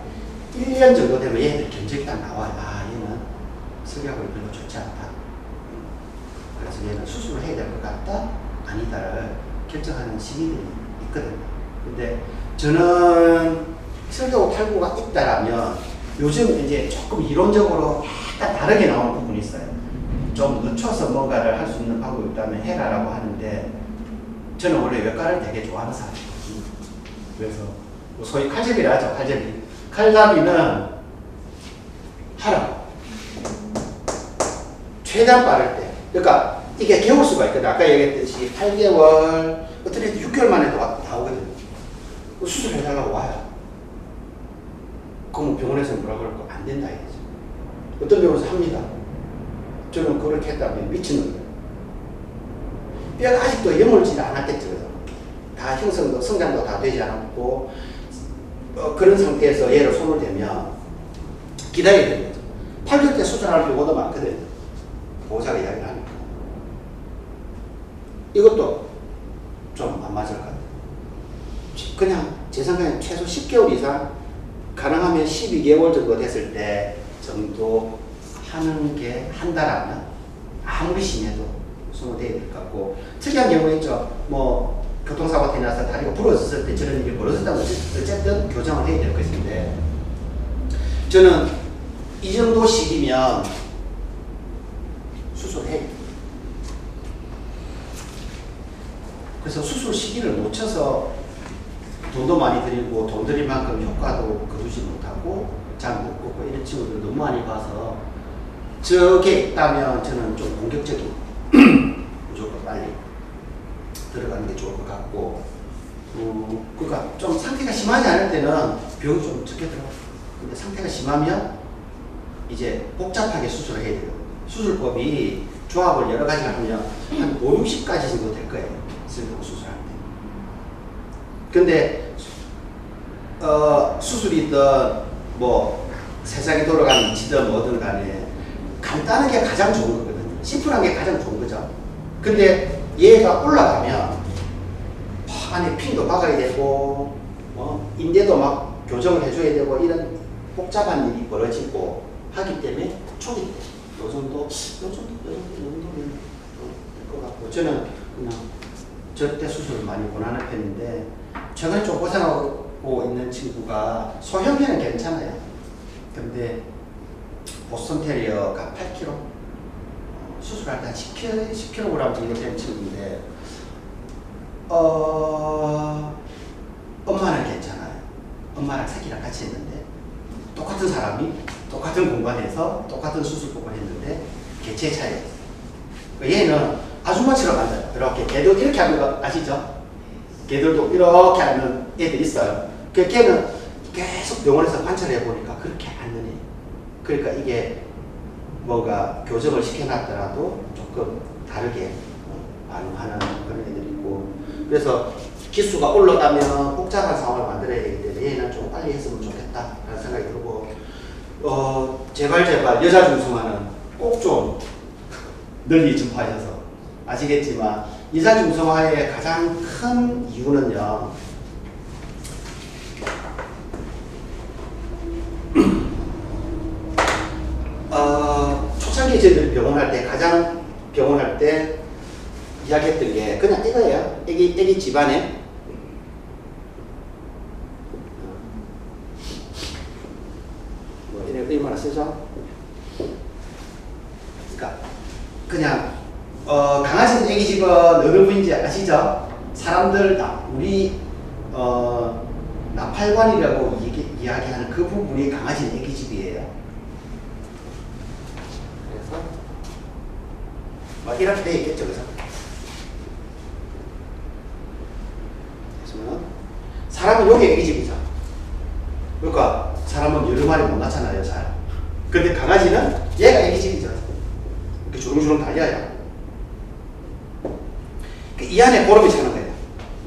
1년 정도 되면 얘들 견적이 딱 나와요. 얘는 슬개골이 별로 좋지 않다. 그래서 얘는 수술을 해야 될 것 같다, 아니다를 결정하는 시기들이 있거든요. 근데 저는 슬개골 탈구가 있다라면 요즘 이제 조금 이론적으로 약간 다르게 나오는 부분이 있어요. 좀 늦춰서 뭔가를 할 수 있는 방법이 있다면 해라라고 하는데, 저는 원래 외과를 되게 좋아하는 사람이거든요. 그래서 뭐 소위 칼잡이라 하죠. 칼잡이. 칼잡이는 하라고. 최대한 빠를 때. 그러니까 이게 개월 수가 있거든. 아까 얘기했듯이 8개월, 어떤 애들 6개월 만에도 나오거든요. 수술해달라고 와요. 그럼 병원에서 뭐라 그럴 거 안 된다 이거죠. 어떤 병원에서 합니다. 저는 그렇게 했다면 미친놈이에요. 뼈가 아직도 여물지도 않았겠죠. 다 형성도 성장도 다 되지 않았고, 그런 상태에서 얘를 손을 대면 기다려야 되는 거죠. 8개월 때 수술할 경우도 많거든요. 보호자가 이야기를 하니까. 이것도 좀 안 맞을 것 같아요. 그냥 제 생각엔 최소 10개월 이상, 가능하면 12개월 정도 됐을 때 정도 하는 게 한 달 안에 아무리 심해도 소모돼야 될 것 같고, 특이한 경우는 있죠. 뭐 교통사고 나서 다리가 부러졌을 때 저런 일이 벌어졌다고 어쨌든 교정을 해야 될 것인데, 저는 이 정도 시기면 수술해요. 그래서 수술 시기를 놓쳐서 돈도 많이 들이고 돈 들일 만큼 효과도 거두지 못하고 잘 못 걷고 이런 친구들 너무 많이 봐서, 저게 있다면 저는 좀 공격적인 무조건 빨리 들어가는 게 좋을 것 같고, 그러니까 좀 상태가 심하지 않을 때는 비용이 좀 적게 들어가요. 근데 상태가 심하면 이제 복잡하게 수술을 해야 돼요. 수술법이 조합을 여러 가지 하면 한 5, 60가지 정도 될 거예요. 슬리콘 수술할 때. 근데 수술이든 뭐 세상이 돌아가는 지든 뭐든 간에 간단한 게 가장 좋은 거거든요. 심플한 게 가장 좋은 거죠. 근데 얘가 올라가면 안에 핀도 박아야 되고 인대도 막 교정을 해줘야 되고 이런 복잡한 일이 벌어지고 하기 때문에 초기 때 요 정도면 될 것 같고, 저는 그냥 저때 수술을 많이 권하는 편인데, 최근에 좀 고생하고 있는 친구가 소형견은 괜찮아요. 근데 보스턴 테리어가 8kg, 수술할 때 한 10kg 정도 되는 친구인데, 엄마는 괜찮아요. 엄마랑 새끼랑 같이 했는데, 똑같은 사람이 똑같은 공간에서 똑같은 수술법을 했는데 개체의 차이가 있어요. 얘는 아줌마처럼 앉아요. 이렇게. 걔도 이렇게 하는 거 아시죠? 걔들도 이렇게 앉는 애들 있어요. 걔는 계속 병원에서 관찰해 보니까 그렇게 앉는 애. 그러니까 이게 뭔가 교정을 시켜놨더라도 조금 다르게 반응하는 그런 애들이 있고, 그래서 기수가 올라가면 복잡한 상황을 만들어야 되기 때문에 얘는 좀 빨리 했으면 좋겠다 라는 생각이 들고, 제발 여자 중성화는 꼭 좀 널리 전파하셔서, 아시겠지만 여자 중성화의 가장 큰 이유는요, 초창기에 저희들 병원할 때 이야기했던 게 그냥 이거예요. 애기 집안에 뭐 이런 얼마나 쓰죠? 그러니까 그냥 강아지는 애기 집은 어느 부인지 아시죠? 사람들 우리 나팔관이라고 이야기하는 그 부분이 강아지는 애기 집이에요. 그래서 막 이렇게 돼 있겠죠, 그래서. 사람은 여기 애기 집이죠. 그러니까 사람은 여러 마리 못 낳잖아요, 잘. 근데 강아지는 얘가 애기 집이죠. 이렇게 주렁주렁 달려요. 이 안에 보름이 차는 거예요.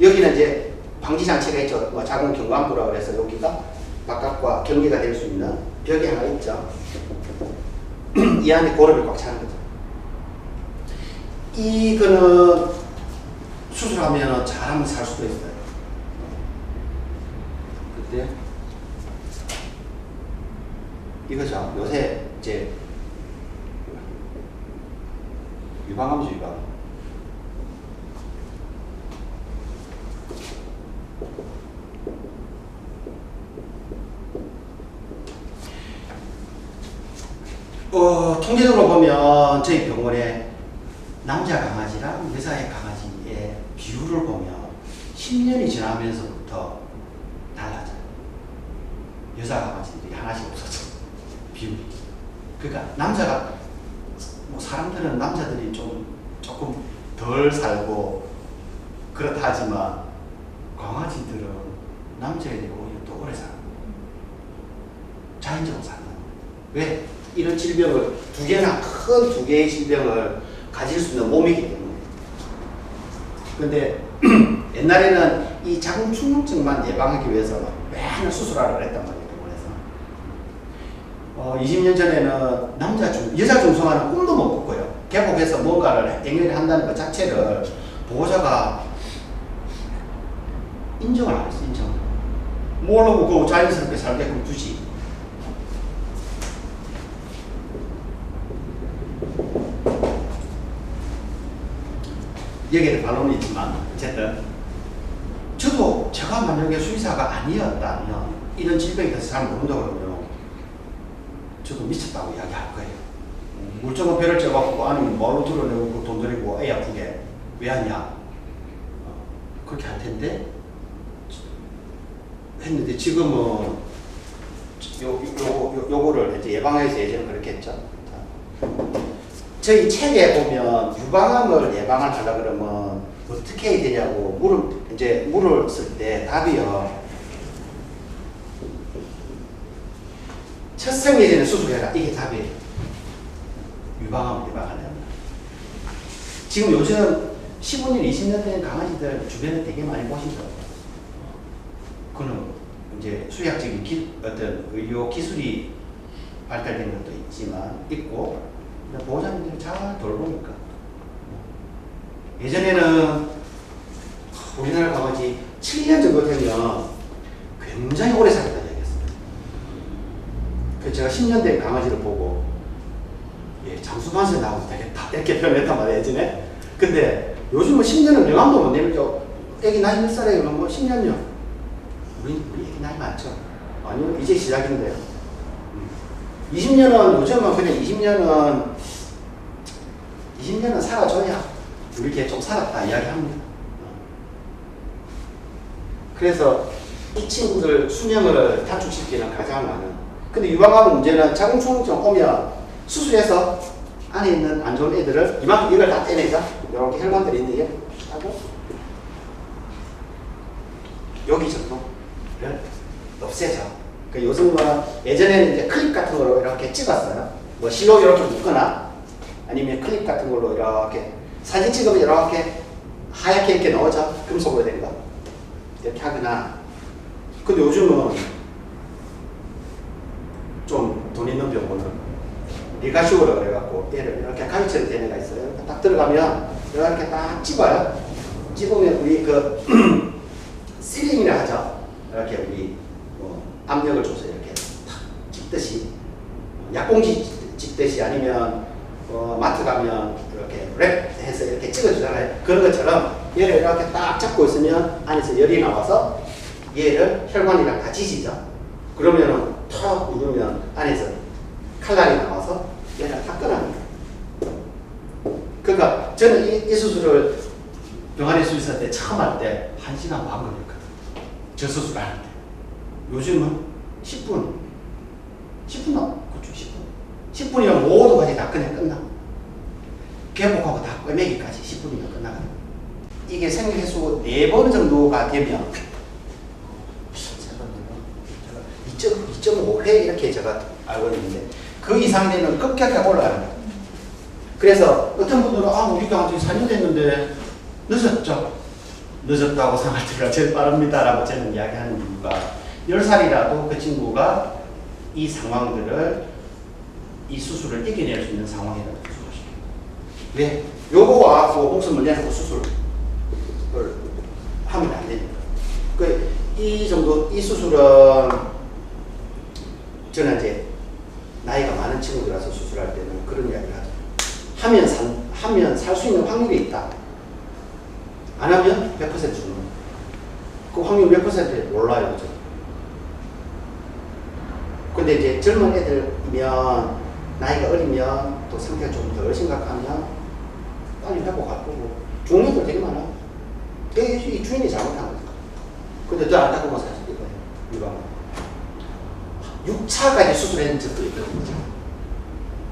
여기는 이제 방지장치가 있죠. 뭐 작은 경관부라고 그래서 여기가 바깥과 경계가 될 수 있는 벽이 하나 있죠. 이 안에 보름이 꽉 차는 거죠. 이거는 수술하면 잘하면 살 수도 있어요. 근데 이거죠. 요새 이제 유방암수 유방. 통계적으로 보면 저희 병원에 남자 강아지랑 여자의 강아지의 비율을 보면 10년이 지나면서부터 달라져요. 여자 강아지들이 하나씩 없어져. 비율이. 그러니까 남자가 뭐 사람들은 남자들이 조금 덜 살고 그렇다 하지만 강아지들은 남자애들이 오히려 더 오래 살아요. 자연적으로 사는 거예요. 왜? 이런 질병을 큰 두 개의 질병을 가질 수 있는 몸이기 때문에. 근데 옛날에는 이 자궁축농증만 예방하기 위해서 맨날 수술하러 그랬단 말이에요. 그래서 20년 전에는 여자 중성화는 꿈도 못 꿨고요. 개복해서 뭔가를 앵연히 한다는 것 자체를 보호자가 인정을 안 했어, 인정을. 모르고 그 자연스럽게 살게끔 두지. 여기에는 반론이 있지만 어쨌든 저도 제가 만약에 수의사가 아니었다면 이런 질병에 대해서 잘 모른다 그러면 저도 미쳤다고 이야기할 거예요. 물정은 배를 째갖고 아니면 뭘로 드러내고 돈 들이고 애 아프게 왜 하냐 그렇게 할 텐데 했는데 지금은 요거를 이제 예방해서 예전에 그렇게 했죠. 자, 저희 책에 보면 유방암을 예방을 하려 그러면 어떻게 해야 되냐고 물었을 때 답이요. 첫 생리 전에 수술해라. 이게 답이에요. 유방암을 예방하려면. 지금 요즘 15년, 20년 된 강아지들 주변에 되게 많이 보시더라고요. 그는 이제 수의학적인 어떤 의료 기술이 발달된 것도 있고 보호자님들이 잘 돌보니까. 예전에는 우리나라 강아지 7년 정도 되면 굉장히 오래 살았다는 얘기했어요. 그래서 제가 10년 된 강아지를 보고 장수반세 나오면 되겠다 이렇게 표현했단 말이에요 예전에. 근데 요즘은 10년은 명함도 못 내밀죠. 애기 나이 몇 살이에요? 뭐 10년이요. 우리 애기 나이 많죠. 아니요 이제 시작인데요. 20년은 요즘은 그냥 20년은 살아줘야 우리 개 좀 살았다 이야기합니다. 그래서 이 친구들 수명을 단축시키는 가장 많은. 근데 유방암 문제는 자궁충혈증 오면 수술해서 안에 있는 안 좋은 애들을 이만큼 이걸 다 떼내자. 이렇게 혈관들이 있는데 하고 여기 정도를 없애자. 그 요즘은 예전에는 이제 클립 같은 걸로 이렇게 찍었어요. 뭐 실로 이렇게 묶거나 아니면 클립 같은 걸로 이렇게 사진 찍으면 이렇게 하얗게 이렇게 넣어져. 금속으로 된 거. 이렇게 하거나. 근데 요즘은 좀 돈 있는 병원은 리가시오라 그래갖고 얘를 이렇게 가위처럼 된 애가 있어요. 이렇게 딱 들어가면 이렇게 딱 집어요. 집으면 우리 그 시링이라 하죠. 이렇게 우리 압력을 줘서 이렇게 탁 찍듯이 약봉지 찍듯이 아니면 마트 가면 이렇게 랩해서 이렇게 찍어주잖아요. 그런 것처럼 얘를 이렇게 딱 잡고 있으면 안에서 열이 나와서 얘를 혈관이랑 다 지지죠. 그러면은 턱 누르면 안에서 칼날이 나와서 얘를 다 끊어냅니다. 그러니까 저는 이 수술을 병아리 수의사 때 처음 할 때 1시간 반 걸렸거든요. 저 수술 하는데. 요즘은 10분. 10분 나? 그렇죠, 10분. 10분이면 모든 것이 다 그냥 끝나. 개복하고 다 꿰매기까지 10분이면 끝나거든요. 이게 생리횟수 4번 정도가 되면 2.5회 이렇게 제가 알고 있는데 그 이상 되면 급격하게 올라가는 거예요. 그래서 어떤 분들은 우리 강아지 4년 됐는데 늦었죠. 늦었다고 생각할 때가 제일 빠릅니다라고 저는 이야기하는 이유가 10살이라도 그 친구가 이 상황들을 이 수술을 이겨낼 수 있는 상황이라고 수술하시죠. 왜? 요거 와서 목숨을 내놓고 수술을 하면 안 됩니다. 이 정도 이 수술은 저는 이제 나이가 많은 친구들이라서 수술할 때는 그런 이야기를 하죠. 하면 살 수 있는 확률이 있다. 안 하면 100% 죽는 거예요. 그 확률 몇 %인지 몰라요. 저는. 근데 이제 젊은 애들이면 나이가 어리면 또 상태가 좀 덜 심각하면 빨리 회복할 거고 죽는 애들 되게 많아요. 이 주인이 잘못한 거죠. 근데 더 안타까운 사실 이거예요. 유방암. 6차까지 수술했는 적도 있거든요.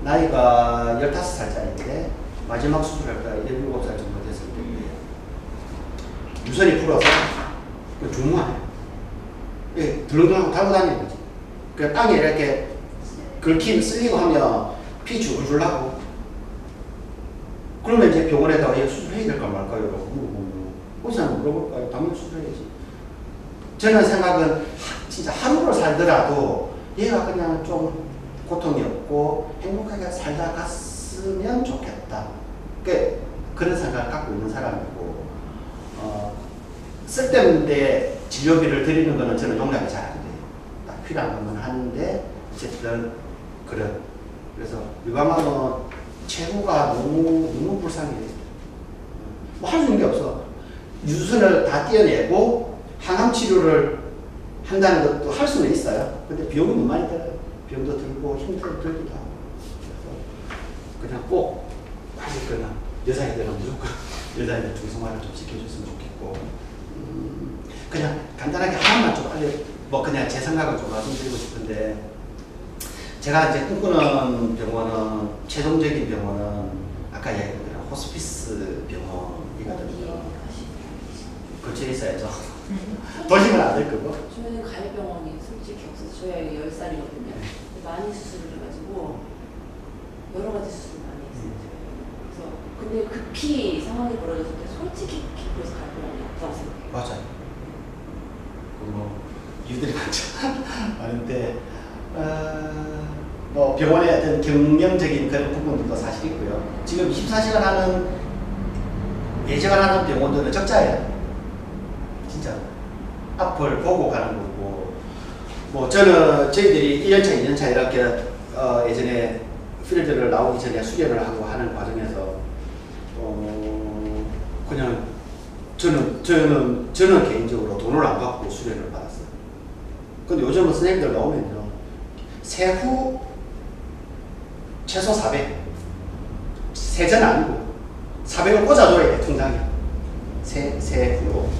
나이가 15살짜리인데 마지막 수술할 때가 17살 정도 됐을 때인데 유선이 불어서 중후하네요. 덜렁덜렁 달고 다니는 거지. 그 땅에 이렇게 쓸리고 하면 피 줄줄 나고 그러면 이제 병원에다가 수술해야 될까 말까요? 의사는 물어볼까요? 당연히 수술해야지. 저는 생각은 진짜 하루를 살더라도 얘가 그냥 좀 고통이 없고 행복하게 살다 갔으면 좋겠다. 그런 생각을 갖고 있는 사람이고 쓸데없는데 진료비를 드리는 거는 저는 용납이 잘 안 돼요. 딱 필요한 것만 하는데 어쨌든 그래서 유방암은 최고가 너무 불쌍해요. 뭐 할 수 있는 게 없어. 유선을 다 떼어내고 항암 치료를 한다는 것도 할 수는 있어요. 근데 비용이 너무 많이 들어요. 비용도 들고 힘도 들기도 하고. 그래서 그냥 꼭 그냥 여자애들은 무조건 여자애들 중성화를 좀 시켜줬으면 좋겠고, 그냥 간단하게 하나만 좀 뭐 그냥 제 생각을 좀 말씀드리고 싶은데, 제가 이제 꿈꾸는 병원은, 최종적인 병원은 아까 얘기했던 호스피스 병원이거든요. 근처에 있어야죠. 도시면 안 될 거고. 저희는 가해병원이 솔직히 없어서 저희가 10살이거든요. 많이 수술을 해가지고 여러 가지 수술을 많이 했어요. 그래서 근데 급히 상황이 벌어졌을 때 솔직히 기부해서 가해병원이 없다고 생각해요. 맞아요. 뭐 이유들이 많은데 뭐 병원의 어떤 경영적인 그런 부분들도 사실 있고요. 지금 24시간 하는 예정을 하는 병원들은 적자예요. 진짜 앞을 보고 가는 거고, 뭐 저희들이 1년차, 2년차 이렇게 예전에 필드를 나오기 전에 수련을 하고 하는 과정에서 그냥 저는 개인적으로 돈을 안 받고 수련을 받았어요. 근데 요즘은 선생님들 나오면요, 세후 최소 400, 세전 아니고 400을 꽂아줘야 돼, 통장에. 세후로.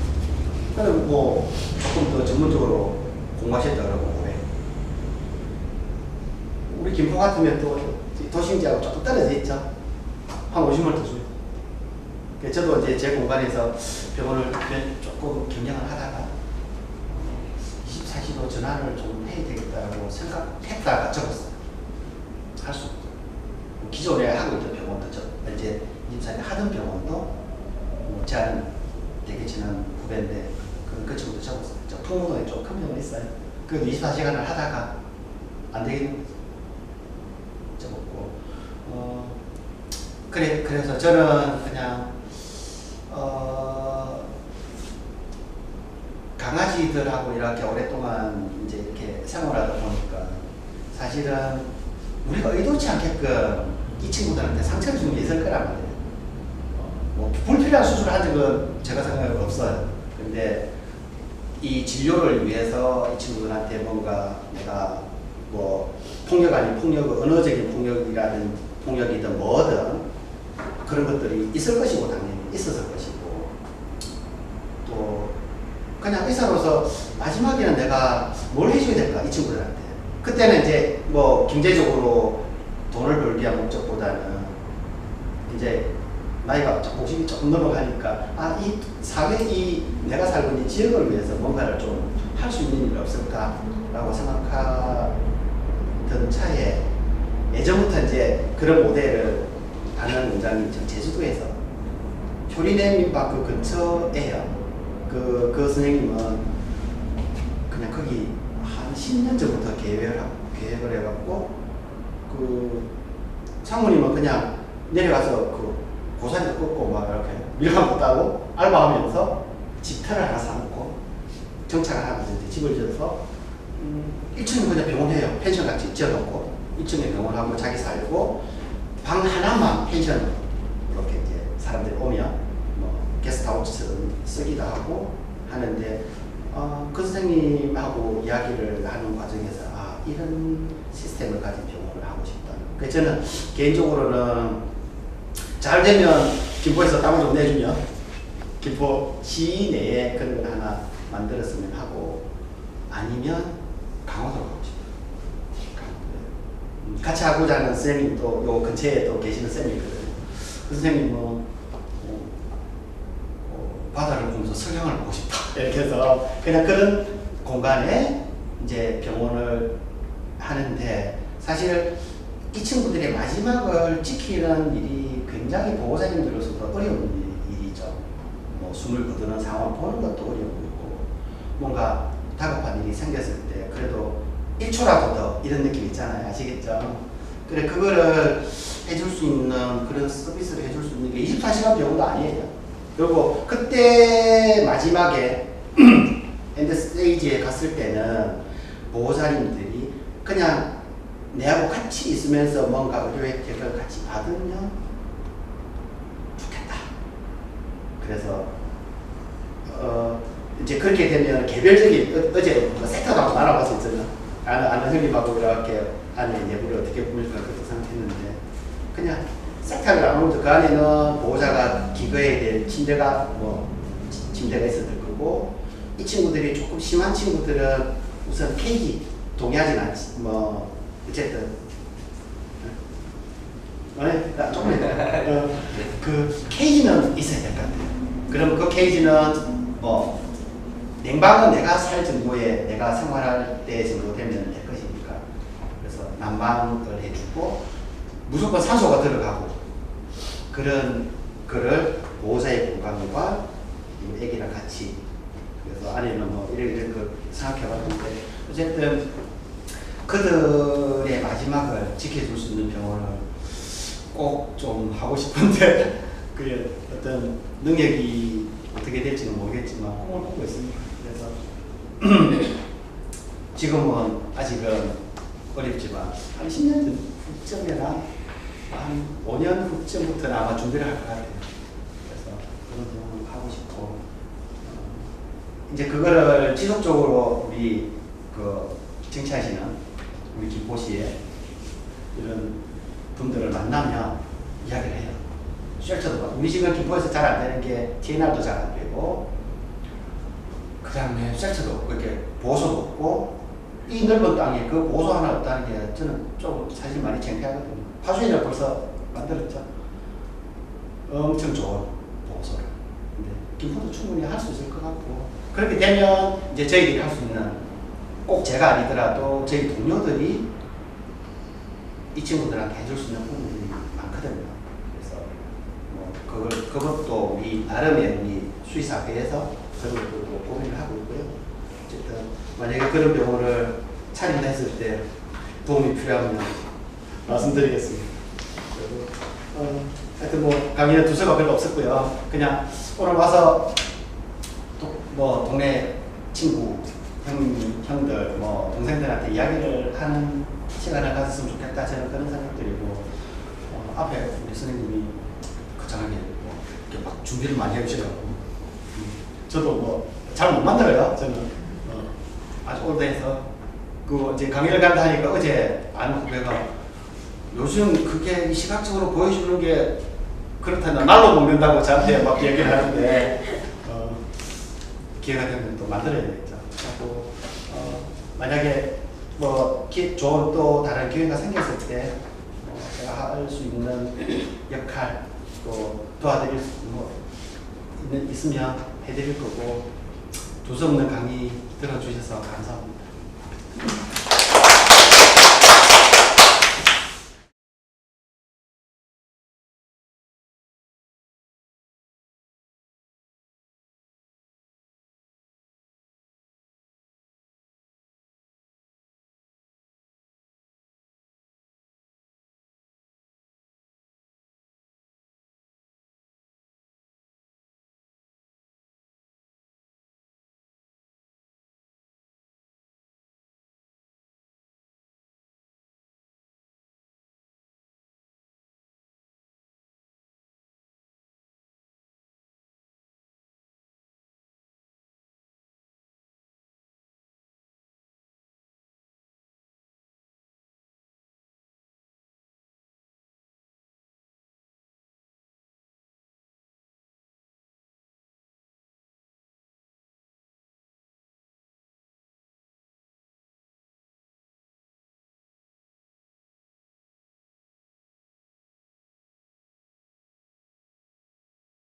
그럼 뭐 조금 더 전문적으로 공부하셨다 그러고 그래. 우리 김포 같으면 또 도심지하고 조금 떨어져 있죠. 한 50만 더 줘요. 저도 이제 제 공간에서 병원을 조금 경영을 하다가 24시로 전환을 좀 해야 되겠다고 생각했다가 접었어요. 할 수 없죠. 기존에 하고 있던 병원도 이제 24시 하던 병원도 제한 되게 지난 후배인데 그 친구도 접었어요. 저 풍무동에 좀 큰 병원 있어요. 그 24시간을 하다가 안 되겠는 접었고, 그래서 저는 그냥 강아지들하고 이렇게 오랫동안 이제 이렇게 생활하다 보니까 사실은 우리가 의도치 않게끔 이 친구들한테 상처를 주는 게 있을 거란 말이에요. 뭐 불필요한 수술을 한 적은 제가 생각해 없어요. 근데 이 진료를 위해서 이 친구들한테 뭔가 내가 뭐 폭력 아닌 폭력, 언어적인 폭력이라든 폭력이든 뭐든 그런 것들이 있을 것이고 당연히 있었을 것이고, 또 그냥 의사로서 마지막에는 내가 뭘 해줘야 될까 이 친구들한테. 그때는 이제 뭐 경제적으로 돈을 벌기 위한 목적보다는 이제 나이가 조금씩 조금 넘어가니까 이 사회, 내가 살고 있는 지역을 위해서 뭔가를 좀 할 수 있는 일이 없을까라고 생각하던 차에 예전부터 이제 그런 모델을 하는 원장이 제주도에서 효리네민박 그 근처에요. 그 선생님은 그냥 거기 한 10년 전부터 계획을 해갖고 그 상무님은 그냥 내려가서 그 고사리도 꺾고 막 이렇게 밀감도 따고 알바하면서 집터를 하나 사놓고 정착을 하면서 집을 지어서 1층은 그냥 병원해요. 펜션같이 지어놓고 1층에 병원하고 자기 살고 방 하나만 펜션으로 이렇게 이제 사람들이 오면 뭐 게스트하우스처럼 쓰기도 하고 하는데, 그 선생님하고 이야기를 하는 과정에서 이런 시스템을 가진 병원을 하고 싶다. 그래서 저는 개인적으로는 잘 되면 김포에서 땀을 좀 내주면 김포 시내에 그런 걸 하나 만들었으면 하고, 아니면 강원도로 가고 싶어요. 같이 하고자 하는 선생님도 요 근처에 또 계시는 선생님이거든요. 그 선생님은 바다를 보면서 석양을 보고 싶다 이렇게 해서 그냥 그런 공간에 이제 병원을 하는데, 사실 이 친구들의 마지막을 지키는 일이 굉장히 보호자님들로서도 어려운 일이죠. 뭐 숨을 거두는 상황을 보는 것도 어려우고, 뭔가 다급한 일이 생겼을 때 그래도 1초라도 더 이런 느낌 있잖아요. 아시겠죠? 그래, 그거를 해줄 수 있는 그런 서비스를 해줄 수 있는 게 24시간 병원도 아니에요. 그리고 그때 마지막에 엔드 스테이지에 갔을 때는 보호자님들이 그냥 내하고 같이 있으면서 뭔가 의료 혜택을 같이 받으면 좋겠다. 그래서 이제 그렇게 되면 개별적인 어제 뭐 섹터도 한번 알아봤었잖아. 아는 형님하고 이렇게 안에 내부를 어떻게 꾸밀까 그렇게 생각했는데 그냥 섹터를 아무래도 그 안에는 보호자가 기거해야 될 침대가 있을 거고 이 친구들이 조금 심한 친구들은 우선 케이지 동의하진 않지 어쨌든 조금 그 케이지는 있어야 될 것 같아요. 그럼 그 케이지는 냉방은 내가 살 정도에 내가 생활할 때 정도 되면 될 것이니까 그래서 난방을 해주고 무조건 산소가 들어가고 그런 거를 보호자의 공간과 애기랑 같이 그래서 안에는 이런 거 생각해봤는데 어쨌든 그들의 마지막을 지켜줄 수 있는 병원을 꼭 좀 하고 싶은데 그 어떤 능력이 어떻게 될지는 모르겠지만 꿈을 꾸고 있습니다. 그래서 지금은 아직은 어렵지만 한 10년 후쯤이나 한 5년 후쯤부터는 아마 준비를 할 것 같아요. 그래서 그런 병원을 하고 싶고 이제 그거를 지속적으로 우리 그 정치하시는 우리 김포시에 이런 분들을 만나면 이야기를 해요. 쉘터도 우리 지금 김포에서 잘 안 되는 게 TNR도 잘 안 되고 그 다음에 쉘터도 없고 이렇게 보호소도 없고 이 넓은 땅에 그 보호소 하나 없다는 게 저는 좀 사실 많이 창피하거든요. 파주에는 벌써 만들었죠. 엄청 좋은 보호소를. 근데 김포도 충분히 할 수 있을 것 같고 그렇게 되면 이제 저희들이 할 수 있는 꼭 제가 아니더라도 저희 동료들이 이 친구들한테 해줄 수 있는 부분들이 많거든요. 그래서 그것도 우리 나름의 우리 수의사회에서 그런 것들도 고민을 하고 있고요. 어쨌든 만약에 그런 병원을 차린다 했을 때 도움이 필요하면 말씀드리겠습니다. 그리고 하여튼 강의는 두서가 별로 없었고요. 그냥 오늘 와서 동네 친구, 형들, 동생들한테 이야기를 하는 시간을 가졌으면 좋겠다. 저는 그런 생각들이고 앞에 우리 선생님이 거창하게 이렇게 막 준비를 많이 해주시더라고. 저도 잘 못 만들어요. 저는 아주 올드해서 이제 강의를 간다 하니까 어제 아는 후배가 요즘 그게 시각적으로 보여주는 게 그렇다면 날로 먹는다고 저한테 막 얘기를 하는데 기회가 되면 또 만들어야 되겠죠. 그리고 만약에 좋은 또 다른 기회가 생겼을 때 제가 할 수 있는 역할 또 도와드릴 수 있으면 해드릴 거고 두서없는 강의 들어주셔서 감사합니다.